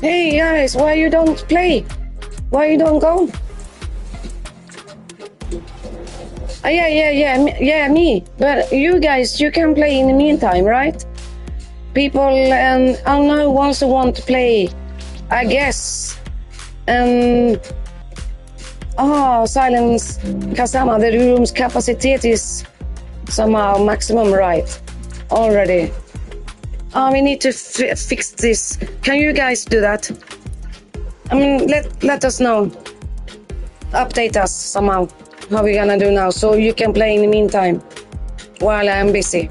[SPEAKER 4] Hey guys, why you don't play? Why you don't go? Yeah, me. But you guys, you can play in the meantime, right? People and unknown ones who want to play, I guess. Silence Kasama, the room's capacity is somehow maximum, right? Already. We need to fix this. Can you guys do that? I mean, let us know. Update us somehow. How we gonna do now? So you can play in the meantime while I'm busy.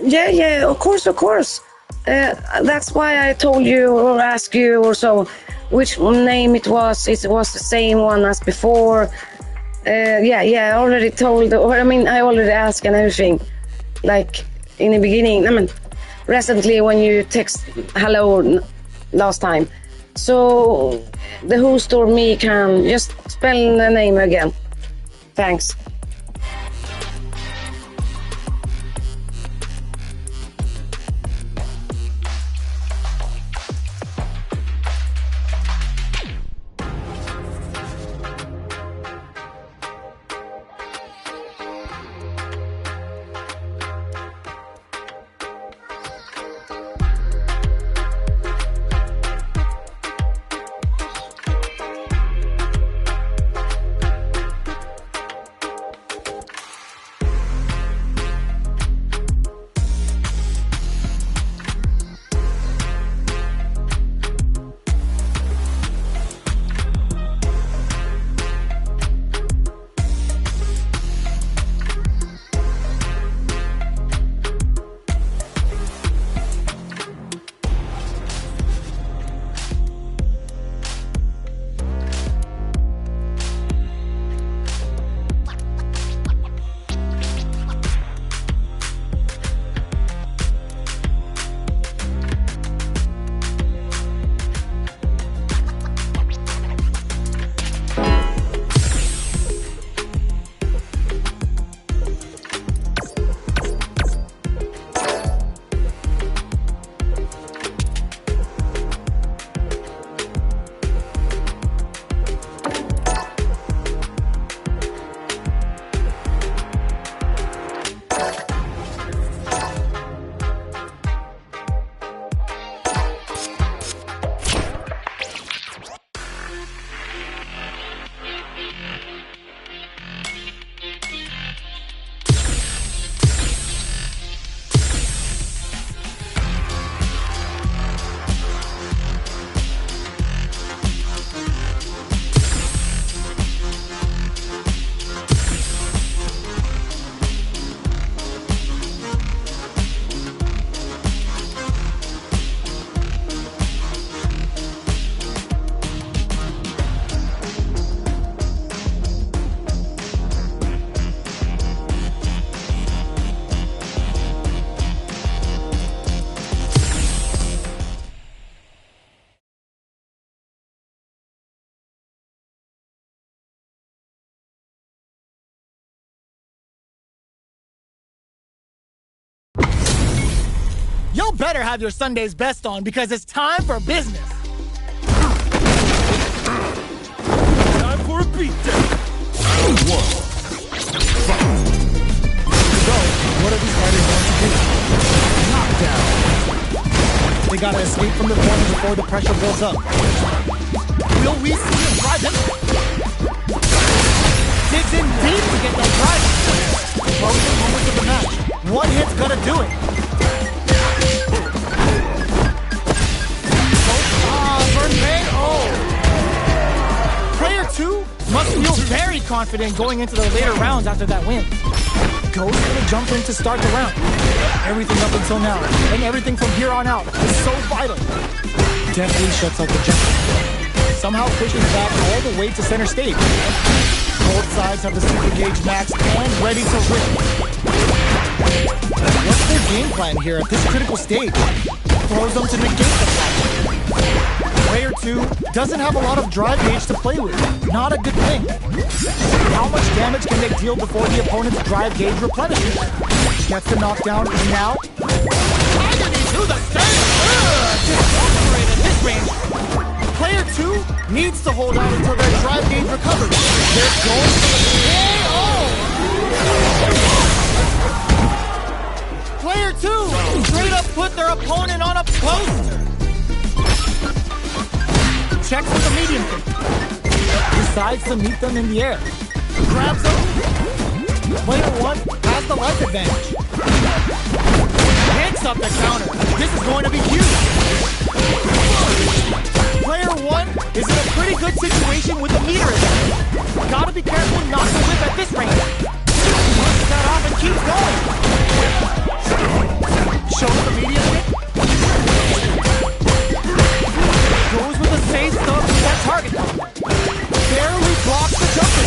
[SPEAKER 4] Yeah, of course, of course. That's why I told you or asked you or so which name it was. It was the same one as before. I already told, or I mean, I already asked and everything. Like in the beginning, I mean, recently when you text hello last time. So the host or me can just spell the name again. Thanks.
[SPEAKER 1] Y'all better have your Sunday's best on because it's time for business.
[SPEAKER 2] Time for a beatdown. Round one.
[SPEAKER 1] So, what are these fighters going to do? Knockdown. They gotta escape from the corner before the pressure builds up. Will we see him drive him? Digs in deep to get that drive. Closing moments of the match. One hit's gonna do it. Player 2 must feel very confident going into the later rounds after that win. Ghost gonna jump in to start the round. Everything up until now, and everything from here on out is so vital. Definitely shuts out the jumper. Somehow pushes back all the way to center stage. Both sides have the super gauge max and ready to rip. What's their game plan here at this critical stage? Throws them to negate the fight. Player 2 doesn't have a lot of drive gauge to play with. Not a good thing. How much damage can they deal before the opponent's drive gauge replenishes? Gets the knockdown, and now... Agony to the stage! Disintegrated this range. Player 2 needs to hold out until their drive gauge recovers. They're going for the KO! Player 2 straight up put their opponent on a poster. Checks with the medium kick. Decides to meet them in the air. Grabs them. Player 1 has the life advantage. Hits up the counter. This is going to be huge. Player 1 is in a pretty good situation with the meter advantage. Gotta be careful not to whip at this range. He pushes that off and keeps going. Shows the media hit. Goes with the save stuff to that target. Barely blocks the jumper.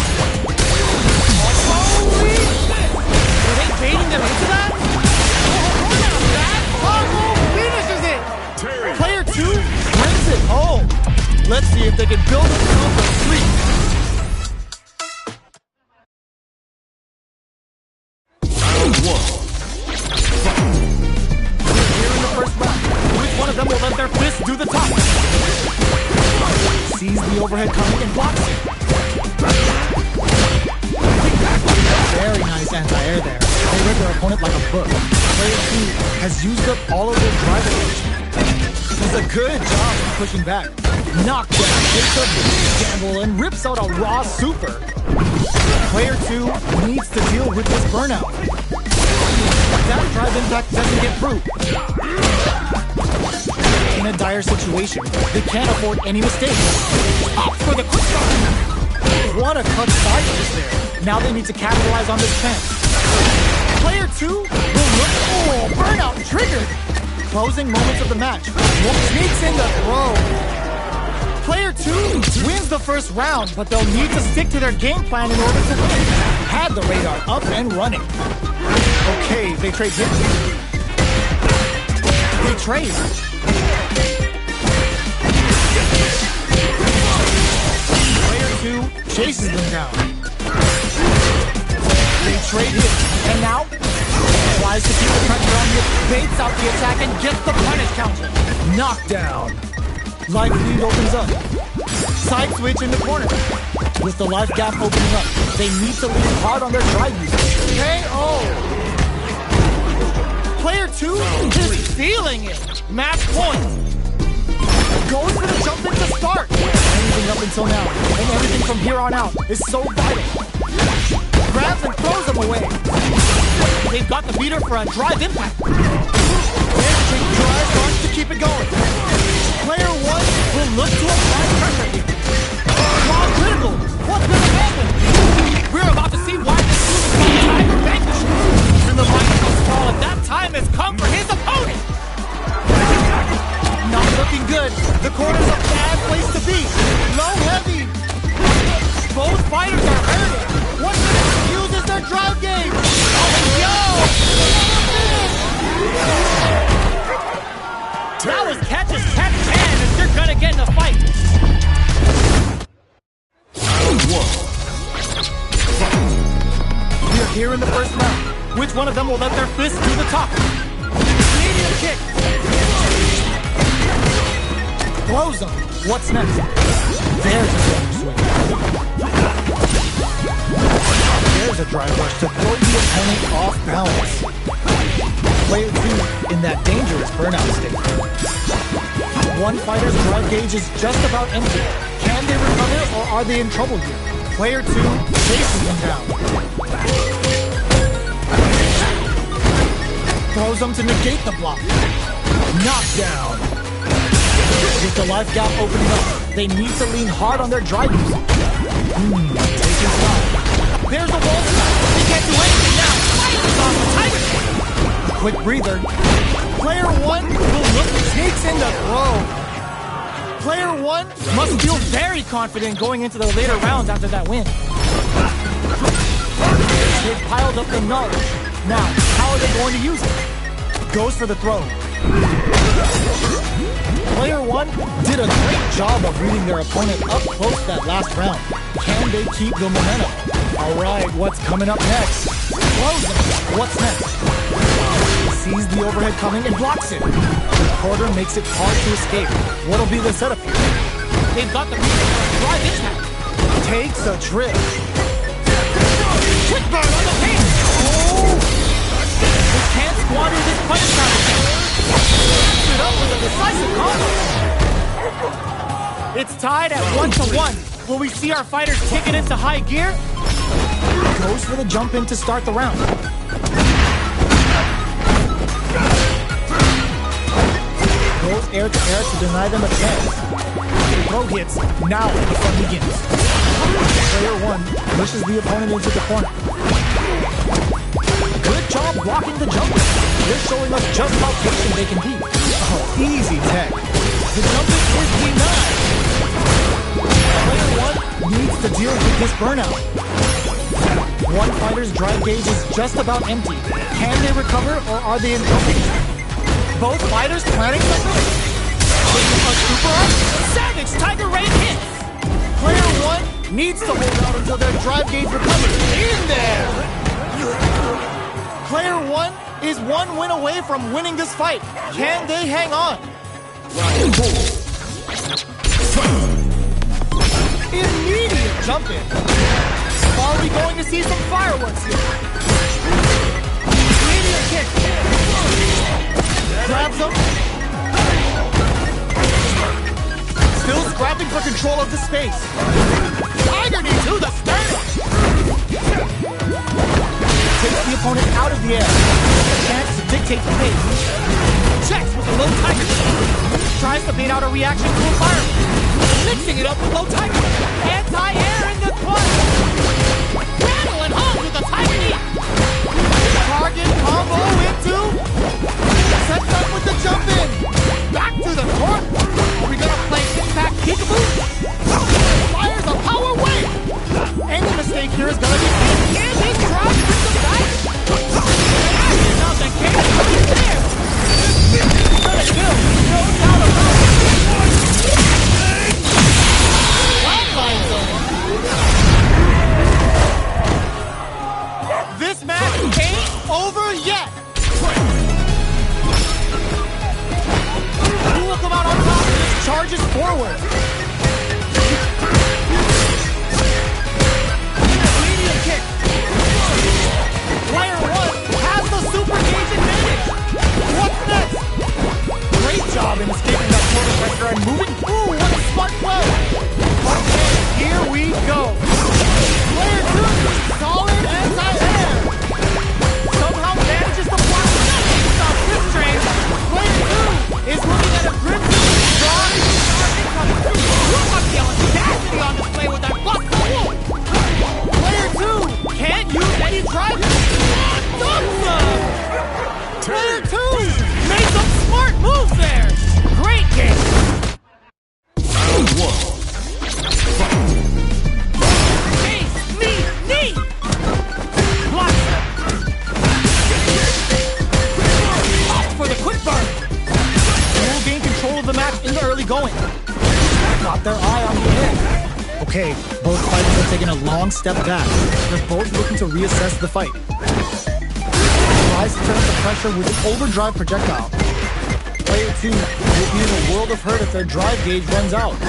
[SPEAKER 1] Holy shit! Were they baiting them into that? Combo finishes it! Player 2 brings it home. Let's see if they can build themselves a streak. Here in the first round, which one of them will let their fists do the talk? Sees the overhead coming and blocks it. Very nice anti-air there. They read their opponent like a book. Player 2 has used up all of their drive range. Does a good job of pushing back. Knockdown takes a big gamble and rips out a raw super. Player 2 needs to deal with this burnout. That drive impact doesn't get through. In a dire situation, they can't afford any mistakes. Up for the quick start. What a cut sideways there. Now they need to capitalize on this chance. Player 2 will look. Oh, burnout triggered. Closing moments of the match. Sneaks in the throw. Player 2 wins the first round, but they'll need to stick to their game plan in order to win. Had the radar up and running. Okay, they trade hits. They trade. Player 2 chases them down. They trade hits, and now tries to keep the pressure on you, baits out the attack, and gets the punish counter. Knockdown. Life lead opens up. Side switch in the corner. With the life gap opening up, they need to lean hard on their drive usage. KO! Player 2 is feeling it. Match point. Goes for the jump in to start. Anything up until now, and everything from here on out is so vital. Grabs and throws them away. They've got the beater for a drive impact. There's drive runs to keep it going. Player 1 will look to apply pressure here. Ball critical. What's going to happen? We're about to see why this move is called Tiger Vanquish. And the mind will fall, and that time has come for his opponent. Not looking good. The corner's a bad place to be. Low heavy. Both fighters are hurting. One minute uses their drive game. Oh, yo! That was catch as catch can, and you're gonna get in a fight. We are here in the first round. Which one of them will let their fists do the talk? Medium kick. Throws them. What's next? There's a strong swing. There's a drive rush to throw the opponent off balance. Player 2 in that dangerous burnout state. One fighter's drive gauge is just about empty. Can they recover or are they in trouble here? Player 2 chases them down. Throws them to negate the block. Knockdown. With the life gap opening up, they need to lean hard on their drive usage. Taking time. There's a wall. They can't do anything now. Fires off the Tiger. Quick breather. Player 1 will look, takes in the throw. Player 1 must feel very confident going into the later rounds after that win. They've piled up the knowledge. Now, how are they going to use it? Goes for the throw. Player 1 did a great job of reading their opponent up close that last round. Can they keep the momentum? Alright, what's coming up next? Closing. What's next? Sees the overhead coming and blocks it. The quarter makes it hard to escape. What'll be the setup here? They've got the drive impact. Takes a trip. Quick burn on the paint. Oh! They can't squander this punish counter. It up with a decisive combo. It's tied at 1-1. Will we see our fighters kick it into high gear? Goes for the jump in to start the round. Goes air to air to deny them a chance. The throw hits. Now the fun begins. Player 1 pushes the opponent into the corner. Good job blocking the jumper. This showing us just how patient they can be. Oh, easy tech. The jump is denied. Player 1 needs to deal with this burnout. One fighter's drive gauge is just about empty. Can they recover or are they in trouble? Both fighters planning something? A super up? Savage Tiger Ray hits! Player 1 needs to hold out until their drive gauge recovers. In there! Player 1 is one win away from winning this fight. Can they hang on? Immediate jump in. Are we going to see some fireworks here? Immediate kick. Grabs him. Still scrapping for control of the space. Tiger knee to the sternum. Takes the opponent out of the air. A chance to dictate the pace. Checks with a low tiger knee. Tries to bait out a reaction to a fire. Mixing it up with low tiger. Anti-air in the clutch. Rattle and hung with a tiger knee. Target combo into. Sets up with the jump in. Back to the court. Are we gonna play impact kickaboo? Fires a power wave. Any mistake here is gonna be big. Can this drop with the back? Now the cage is there. Gonna kill. No doubt about it. Wildfire zone. This match ain't over yet. Who will come out on top? This charges forward. Medium kick. Player 1 has the super gauge advantage. What's next? Great job in escaping that corner pressure and moving. Ooh, what a smart play. Okay, here we go. Player 2, solid anti-air. Somehow manages to block nothing without this train. Player 2 is looking at a grip strong incoming. I'm yelling tenacity on display with that bust wall. Player 2 can't use any drive. Player 2 made some smart moves there. Great game. Knee. Block. Opt for the quick burn. They will gain control of the match in the early going. Got their eye on the end. Okay, both fighters are taking a long step back. They're both looking to reassess the fight. Tries to turn up the pressure with an overdrive projectile. Player 2 will be in a world of hurt if their drive gauge runs out. The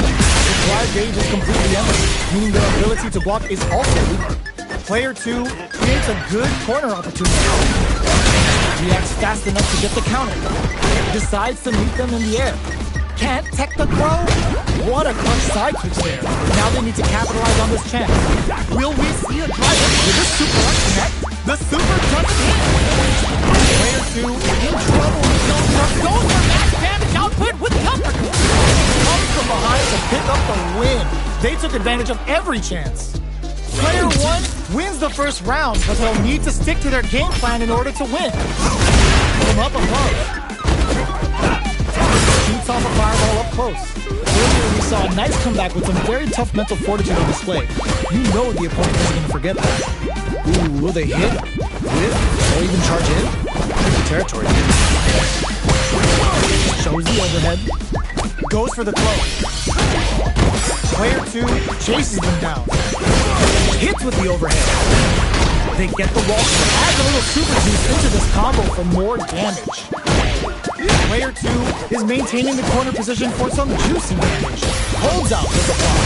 [SPEAKER 1] drive gauge is completely empty, meaning their ability to block is also weak. Player 2 creates a good corner opportunity. Reacts fast enough to get the counter. Decides to meet them in the air. Can't tech the throw? What a clutch side switch there. Now they need to capitalize on this chance. Will we see a drive with this super connect? The super jumps in. Player 2 in trouble. Goes for max damage output with the uppercut. Comes from behind to pick up the win. They took advantage of every chance. Player 1 wins the first round, but they'll need to stick to their game plan in order to win. From up above. Shoots off a fireball up close. Earlier we saw a nice comeback with some very tough mental fortitude on display. You know the opponent isn't going to forget that. Ooh, will they hit? Whip? Or even charge in? Tricky territory. Shows the overhead. Goes for the throw. Player 2 chases them down. Hits with the overhead. They get the wall. Adds a little super juice into this combo for more damage. Player 2 is maintaining the corner position for some juicy damage. Holds out with the block.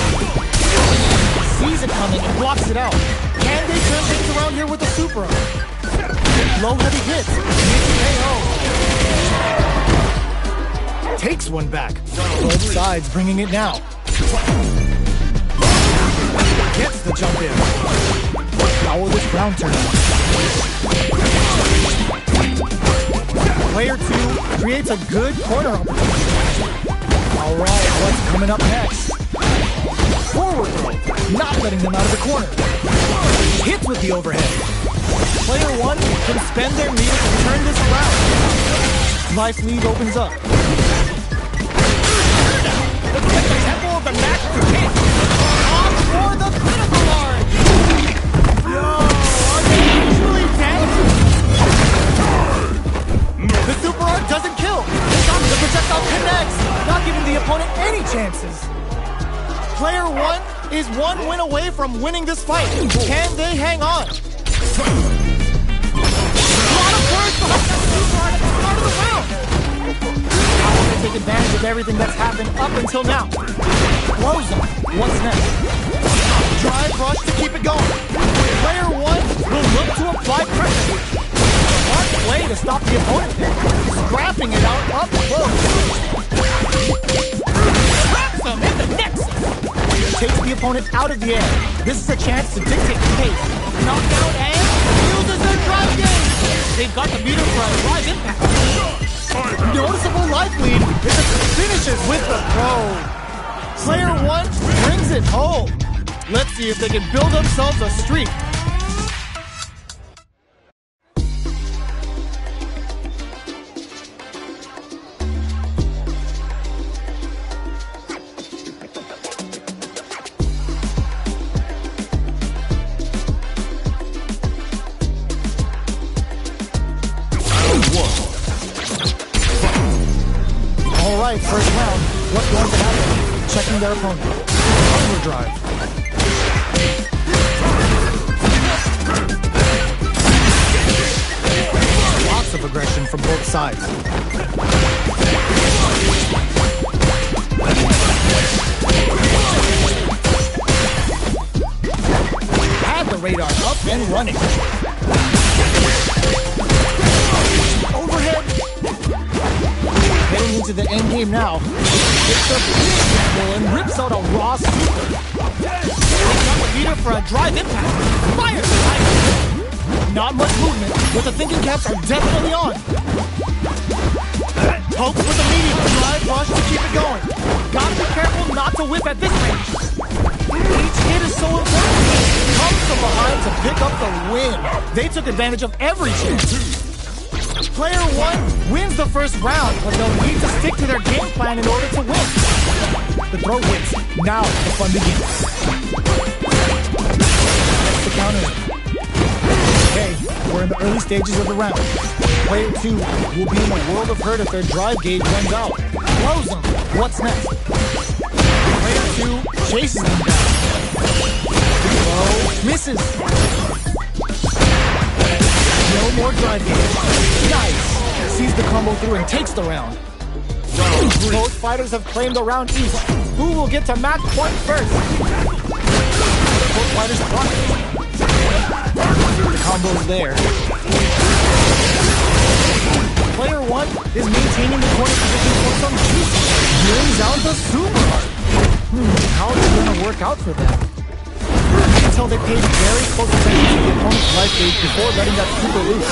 [SPEAKER 1] Sees it coming and blocks it out. Can they turn things around here with a super? Low heavy hits. KO. Takes one back. Both sides bringing it now. Gets the jump in. How will this round turn out? Player 2 creates a good corner opportunity. Alright, what's coming up next? Forward throw, not letting them out of the corner. Hits with the overhead. Player 1 can spend their meter to turn this around. Life lead opens up.
[SPEAKER 2] Looks like the tempo of the master hit.
[SPEAKER 1] On for the critical large! Yo, are they usually dead? The super art doesn't kill. The projectile connects, not giving the opponent any chances. Player 1 is one win away from winning this fight. Can they hang on? A lot of words behind that super art at the start of the round. How will they take advantage of everything that's happened up until now? Close them. What's next? Drive rush to keep it going. Player 1 will look to apply pressure. Smart play to stop the opponent there. Scrapping it out up close.
[SPEAKER 2] Traps him in the nexus.
[SPEAKER 1] Takes the opponent out of the air. This is a chance to dictate the pace.
[SPEAKER 2] Knockout and
[SPEAKER 1] Uses their drive game.
[SPEAKER 2] they've got the meter for a live impact.
[SPEAKER 1] Noticeable life lead as it finishes with the throw. Player 1 brings it home. Let's see if they can build themselves a streak. All right, first round. What's going to happen? Checking their opponent. Overdrive. Lots of aggression from both sides. Had the radar up and running. Overhead. Heading into the end game now. It's a big gamble and rips out a raw super. Takes out the meter for a drive impact. Fires the tiger. Not much movement, but the thinking caps are definitely on. Pokes with a medium drive rush to keep it going. Gotta be careful not to whip at this range. Each hit is so important. Comes from behind to pick up the win. They took advantage of every chance. Player 1 wins the first round, but they'll need to stick to their game plan in order to win. The throw hits. Now the fun begins. That's the counter. Okay, we're in the early stages of the round. Player 2 will be in a world of hurt if their drive gauge runs out. Close them. What's next? Player 2 chases them down. Throw misses. No more drive gauge. Nice. Sees the combo through and takes the round. Both fighters have claimed a round each. Who will get to match point first? Both fighters block it. The combo's there. Player 1 is maintaining the corner position for some juice. Brings out the super art. How is it going to work out for them? Until they paid very close attention to the opponent's life gauge before letting that super loose.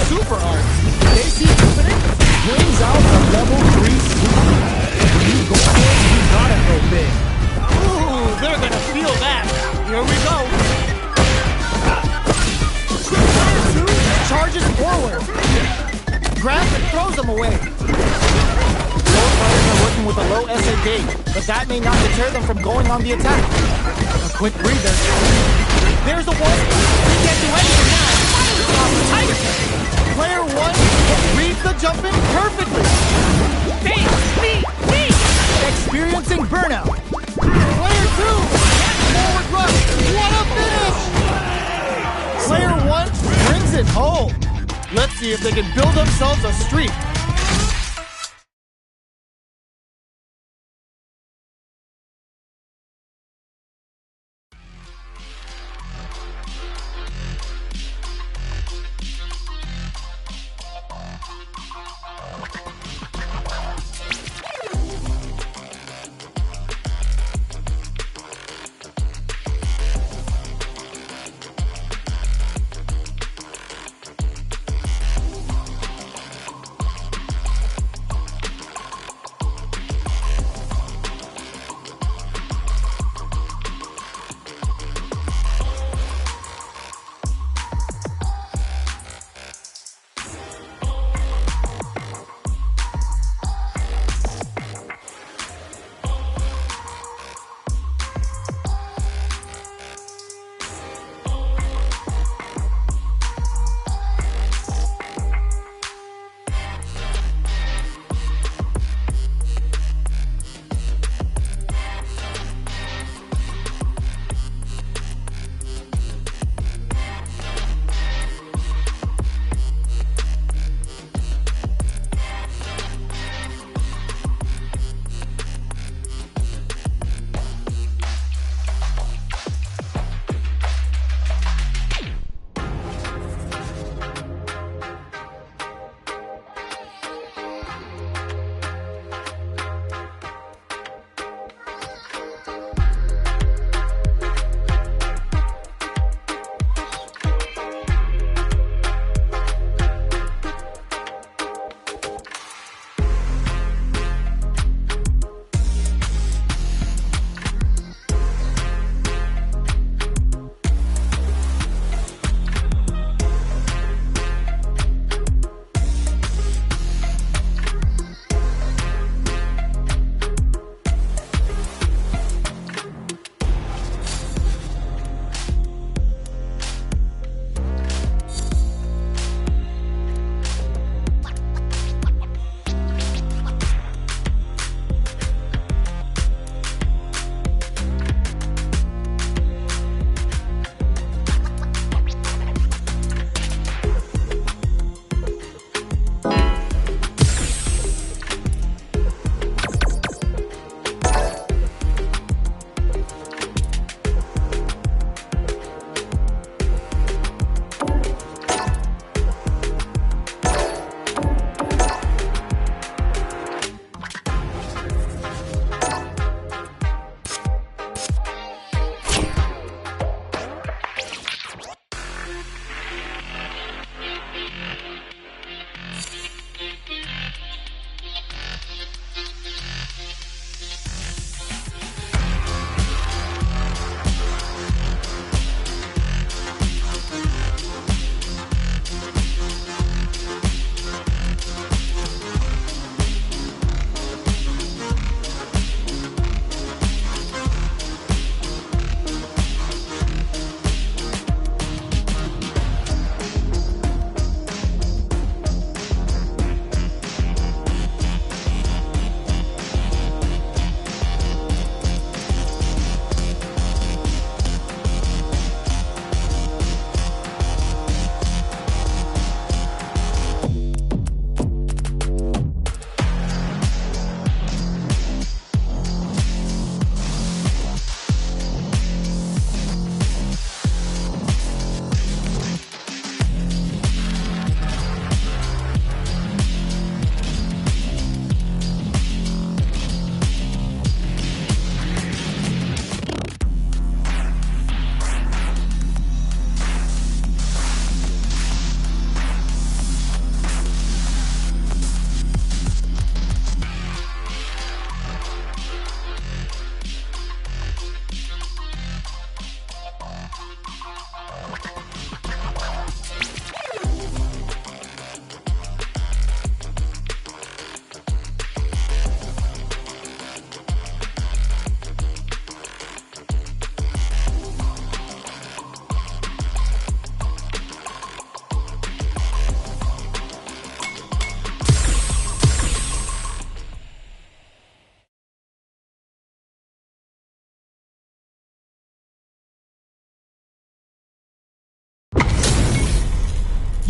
[SPEAKER 1] Super art. They see infinite, brings out a level 3 super. When you go big, you gotta go big.
[SPEAKER 2] Ooh, they're gonna feel that. Here we go.
[SPEAKER 1] Charges forward. Grabs and throws them away. Both players are working with a low SA gauge, but that may not deter them from going on the attack. A quick breather. There's a one. He can't do anything now. Off the tiger. Player 1 reads the jump in perfectly.
[SPEAKER 2] Me.
[SPEAKER 1] Experiencing burnout. Player 2 forward rush. What a finish! Player 1 brings it home. Let's see if they can build themselves a streak.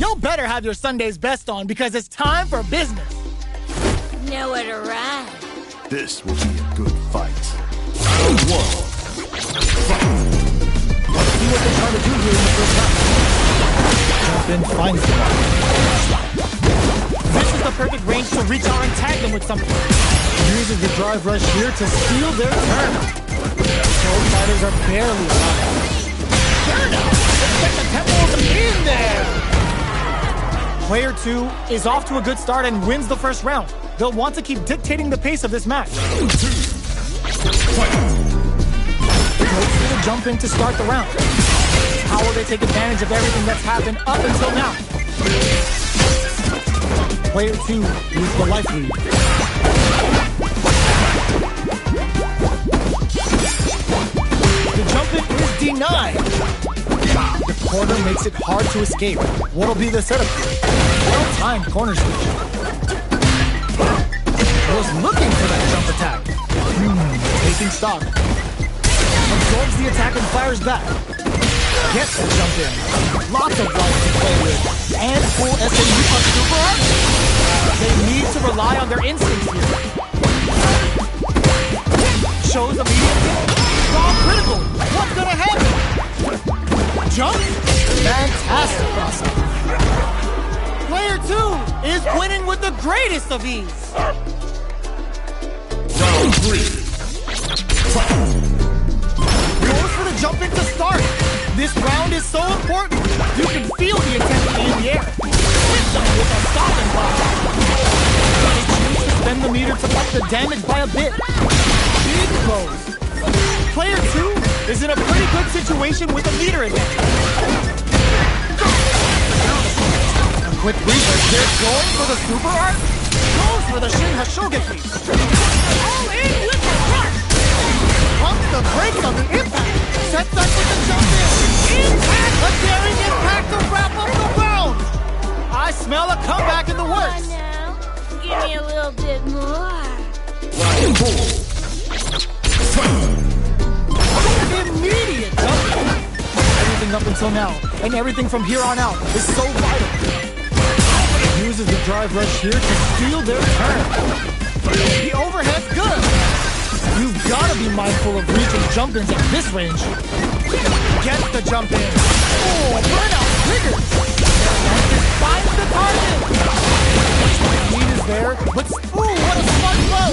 [SPEAKER 1] Y'all better have your Sunday's best on because it's time for business.
[SPEAKER 3] Nowhere to run.
[SPEAKER 2] This will be a good fight. Round one.
[SPEAKER 1] Let's see what they're trying to do here in the first round. Jump in, finds the ball. This is the perfect range to reach out and tag them with something. Uses the drive rush here to steal their turn. Both fighters are barely alive. Turn out! Expect the tempo in there! Player 2 is off to a good start and wins the first round. They'll want to keep dictating the pace of this match. Goes for the jump in to start the round. How will they take advantage of everything that's happened up until now? Player 2 is the life lead. The jump in is denied. The corner makes it hard to escape. What'll be the setup here? Well-timed corner switch. Was looking for that jump attack. Taking stock. Absorbs the attack and fires back. Gets the jump in. Lots of life to play with. And full SMU on super art. They need to rely on their instincts here. Shows immediate. Strong critical. What's gonna happen? Jump? Fantastic crossing. Player 2 is winning with the greatest of ease.
[SPEAKER 2] Round 3.
[SPEAKER 1] Goes for the jump in to start. This round is so important. You can feel the intensity in the air. Hits them with a stopping block. They choose to spend the meter to up the damage by a bit. Big blows. Player 2 is in a pretty good situation with a meter advantage. A quick reflex. They're going for the super art. Goes for the Shin Hashogeki. All in with the rush. Pumps the brakes on the impact. Sets up with the jump in. Impact! A daring impact to wrap up the round. I smell a comeback in the works.
[SPEAKER 3] Come on now. Give me a little bit more.
[SPEAKER 2] Round 4.
[SPEAKER 1] Immediate jump. Everything up until now, and everything from here on out is so vital. Uses the drive rush here to steal their turn. The overhead's good. You've got to be mindful of reaching jump-ins at this range. Gets the jump in. Oh, burnout triggers. Finds the target. Speed is there, but ooh, what a smart blow.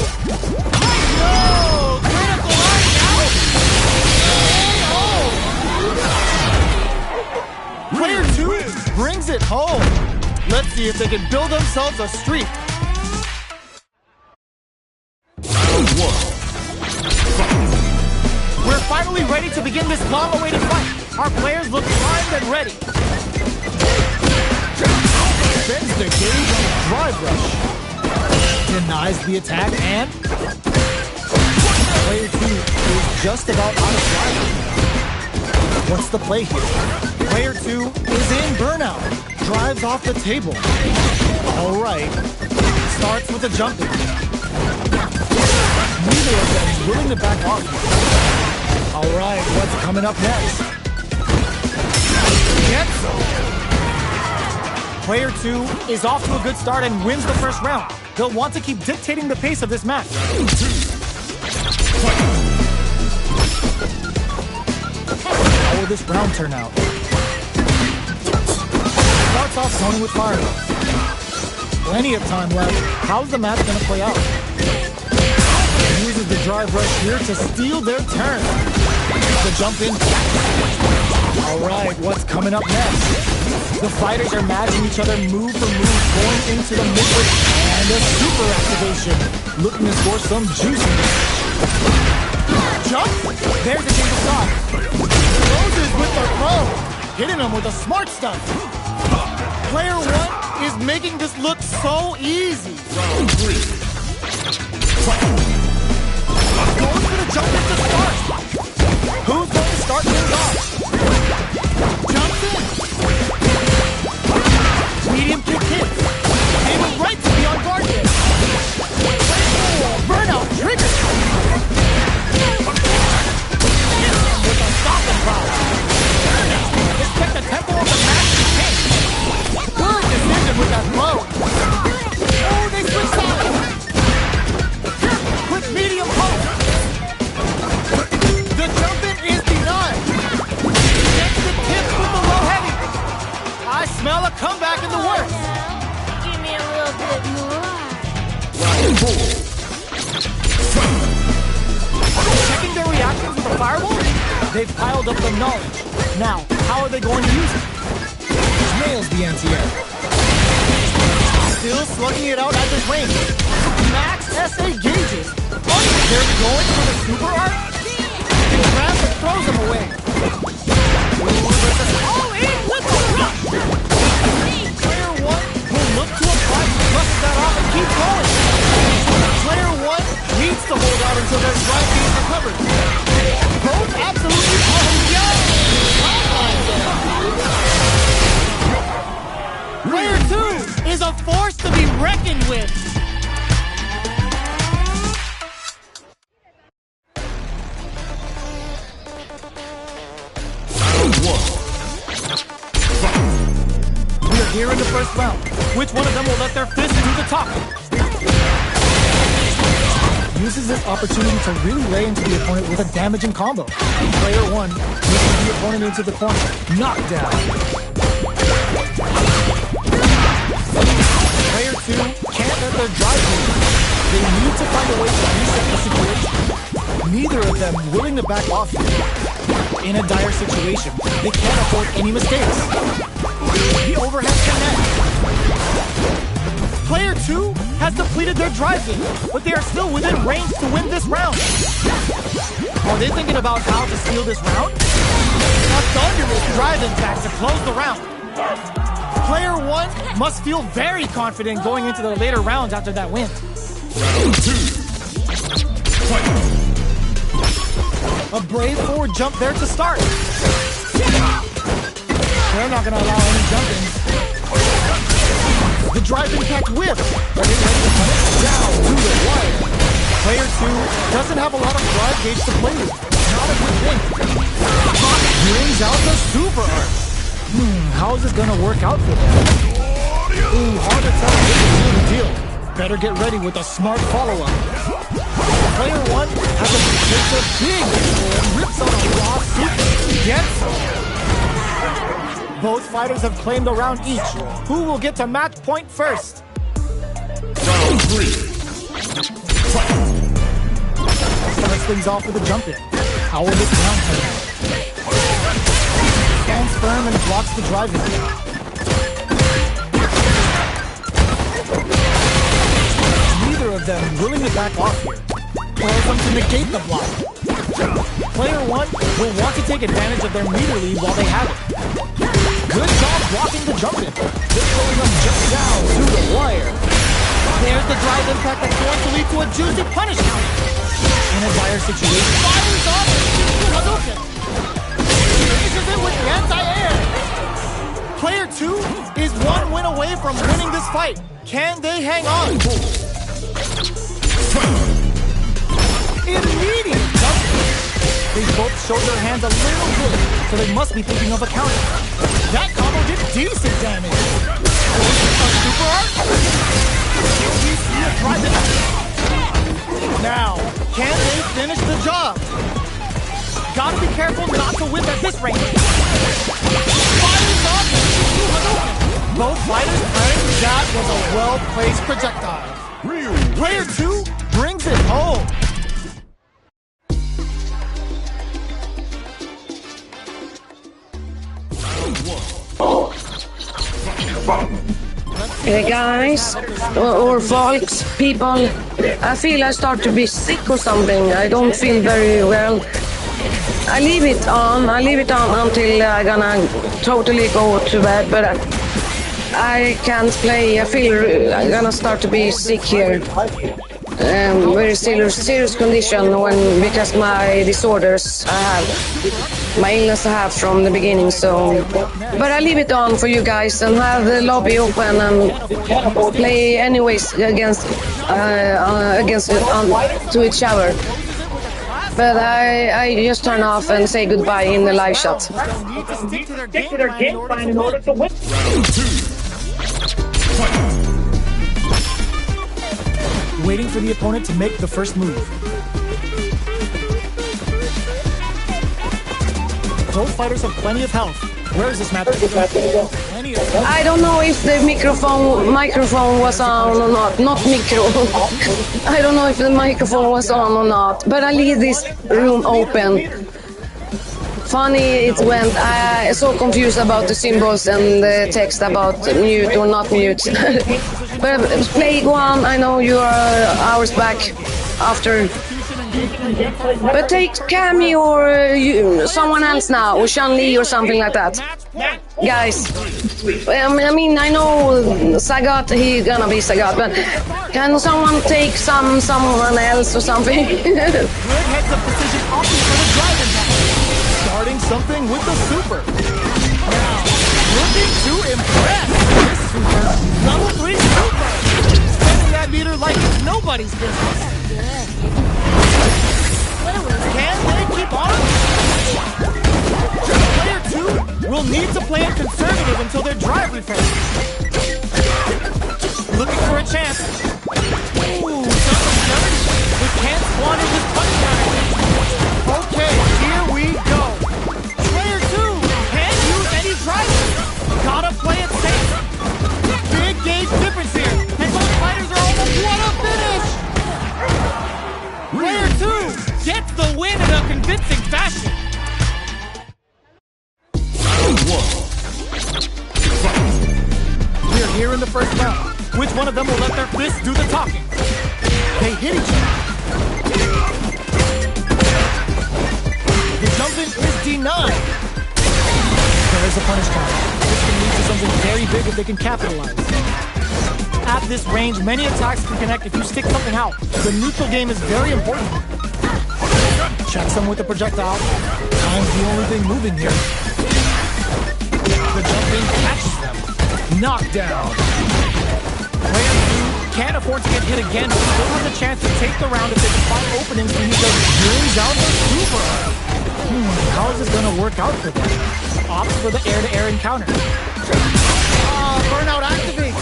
[SPEAKER 1] No, critical line out. Player 2 brings it home. Let's see if they can build themselves a streak. We're finally ready to begin this long-awaited fight. Our players look primed and ready. Bends the gauge on the drive rush. Denies the attack and... Player 2 is just about out of drive. What's the play here? Player 2 is in burnout. Drives off the table. All right. Starts with a jump in. Neither of them is willing to back off. All right, what's coming up next? Gets him. Player 2 is off to a good start and wins the first round. They'll want to keep dictating the pace of this match. How will this round turn out? Starts off zoning with fire. Plenty of time left. How's the match gonna play out? Uses the drive rush here to steal their turn. The jump in. All right, what's coming up next? The fighters are matching each other move for move, going into the mid-range and a super activation. Looking to score some juiciness. Jump! There's the change of stop. Roses with the throw. Hitting him with a smart stunt. Player 1 is making this look so easy.
[SPEAKER 2] Round 3.
[SPEAKER 1] Going for the jump in to start. Who's going to start things off? Jumps in. Medium kick hits. Able right to be on guard there. Burnout trigger. With a stopping power. Expect the tempo of the match to change. Checking their reactions with the fireball? They've piled up the knowledge. Now, how are they going to use it? Nails the anti-air. Still slugging it out at this range. Max SA gauges. They're going for the super art? He grabs and throws them away. All in with the rush! Player 1 will look to apply to brush that off and keep going. Player 1 needs to hold out until their drive gauge recovers. Both absolutely Player 2 is a force to be reckoned with. We are here in the first round. Which one of them will let their fist do the talking? Uses this opportunity to really lay into the opponent with a damaging combo. Player 1 pushes the opponent into the corner. Knockdown. Player 2 can't let their drive move. They need to find a way to reset the situation. Neither of them willing to back off here. In a dire situation, they can't afford any mistakes. The overhead connect. Player 2 has depleted their drive game, but they are still within range to win this round. Are they thinking about how to steal this round? A thunderous drive impact to close the round. Player 1 must feel very confident going into the later rounds after that win. A brave forward jump there to start. They're not going to allow any jumping. The drive impact whip. Are they ready to put it down to the wire? Player 2 doesn't have a lot of drive gauge to play with. Not a good thing. Brings out the super art. How is this going to work out for them? Ooh, hard to tell if it's the deal. Better get ready with a smart follow-up. Player 1 has a big and rips on a raw super. Gets him. Both fighters have claimed a round each. Who will get to match point first?
[SPEAKER 2] Round 3.
[SPEAKER 1] Starts things off with a jump in. How will this round turn out? Stands firm and blocks the drive in. Neither of them willing to back off here. Player 1 to negate the block. Player 1 will want to take advantage of their meter lead while they have it. Good job blocking the jump in. They're throwing them just down to the wire. There's the drive impact that's going to lead to a juicy punish count. In a dire situation, fires off to Hadouken. Finishes it with the anti-air. Player 2 is one win away from winning this fight. Can they hang on? Immediate jumping. They both showed their hands a little bit, so they must be thinking of a counter. That combo did decent damage. A super art? Now, can they finish the job? Gotta be careful not to whip at this range. Fires off. Both fighters claim that was a well-placed projectile. Player 2 brings it home.
[SPEAKER 4] Hey guys, or folks, people, I feel I start to be sick or something. I don't feel very well. I leave it on until I'm gonna totally go to bed, but I can't play. I feel I'm gonna start to be sick here. Very serious condition because my disorders I have, my illness I have from the beginning. So, but I leave it on for you guys and have the lobby open and play anyways against to each other. But I just turn off and say goodbye in the live chat.
[SPEAKER 1] Stick to their game plan in order to win. Waiting for the opponent to make the first move. Both fighters have plenty of health. Where is this match? Plenty
[SPEAKER 4] I don't know if the microphone was on or not. Not micro. I don't know if the microphone was on or not. But I leave this room open. Funny it went. I so confused about the symbols and the text about mute or not mute. But Plague One, I know you are hours back after. But take Cammy or someone else now, or Chun-Li or something like that. Guys, I mean, I know Sagat, he gonna be Sagat, but can someone take someone else or something?
[SPEAKER 1] Good heads up decision opting for the drive impact. Starting something with the super. Looking to impress. This super, level 3 super. Spending that meter like it's nobody's business. Can they keep on? Player 2 will need to play it conservative until their drive repairs. Looking for a chance. Ooh, something done. We can't spawn in with punch counter. Okay, here we go. Player 2 can't use any drivers. Gotta play it safe. Big gauge difference here. And both fighters are almost what a finish. Player 2 gets the win in a convincing fashion. We're here in the first round. Which one of them will let their fists do the talking? They hit each other. The jump-in is denied. There is a punish counter. This can lead to something very big if they can capitalize. At this range, many attacks can connect if you stick something out. The neutral game is very important. Checks them with the projectile. Time's the only thing moving here. The jump-in catches them. Knockdown. Player 2 can't afford to get hit again, but still has a chance to take the round if they can find openings when he goes brings out the super. How is this going to work out for them? Opts for the air-to-air encounter. Burnout activates.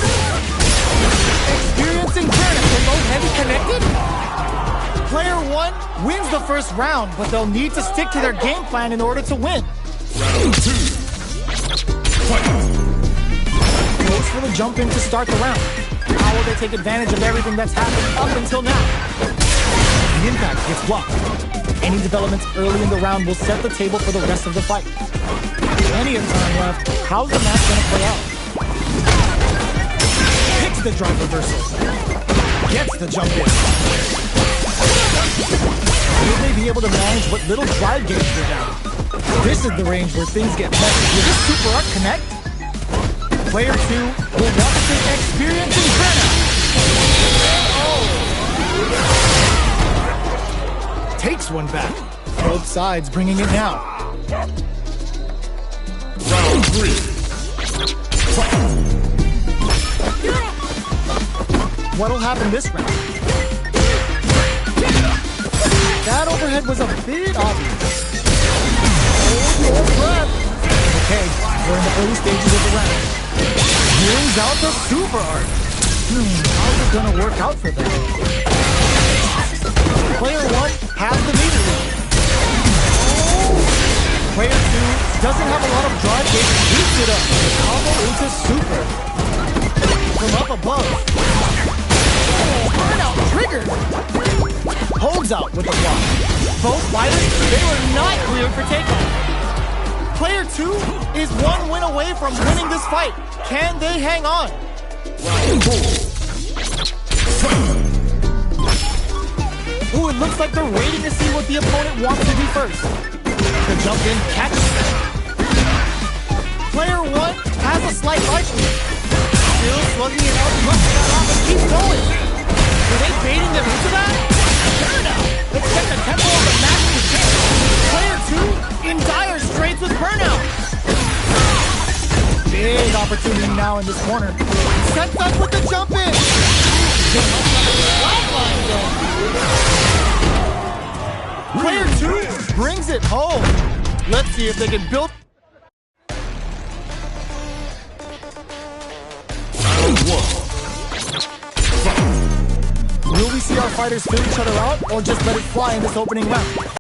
[SPEAKER 1] Experiencing burnout. They're both heavy connected. Player 1 wins the first round, but they'll need to stick to their game plan in order to win.
[SPEAKER 2] Round 2. Fight.
[SPEAKER 1] Goes for the jump in to start the round. How will they take advantage of everything that's happened up until now? The impact gets blocked. Any developments early in the round will set the table for the rest of the fight. Plenty of time left. How's the match going to play out? Hits the drive reversal. Gets the jump in. Will they be able to manage what little drive games they have? This is the range where things get messy. Will this super art connect? Player 2 will want to take experiencing burnout. Takes one back. Both sides bringing it now.
[SPEAKER 2] Round 3.
[SPEAKER 1] What'll happen this round? That overhead was a bit obvious. Hold your breath. Okay, we're in the early stages of the round. Brings out the super art. How's it gonna work out for them? Player 1 has the meter lead. Player 2 doesn't have a lot of drive gauge. Beats it up. Combo into super. From up above. Burnout triggered. Holds out with the block. Both fighters, they were not cleared for takeoff. Player 2 is one win away from winning this fight. Can they hang on? Ooh, it looks like they're waiting to see what the opponent wants to do first. The jump in catches them. Player 1 has a slight life lead. Still slugging it out, brushing that off and keeps going. Were they baiting them into that? Sure now. Let's get the tempo of the match to change. Player 2 in dire straits with burnout. Big opportunity now in this corner. Sets up with the jump in. Player 2 brings it home. Let's see if they can build.
[SPEAKER 2] Round 1.
[SPEAKER 1] Will we see our fighters fill each other out or just let it fly in this opening round?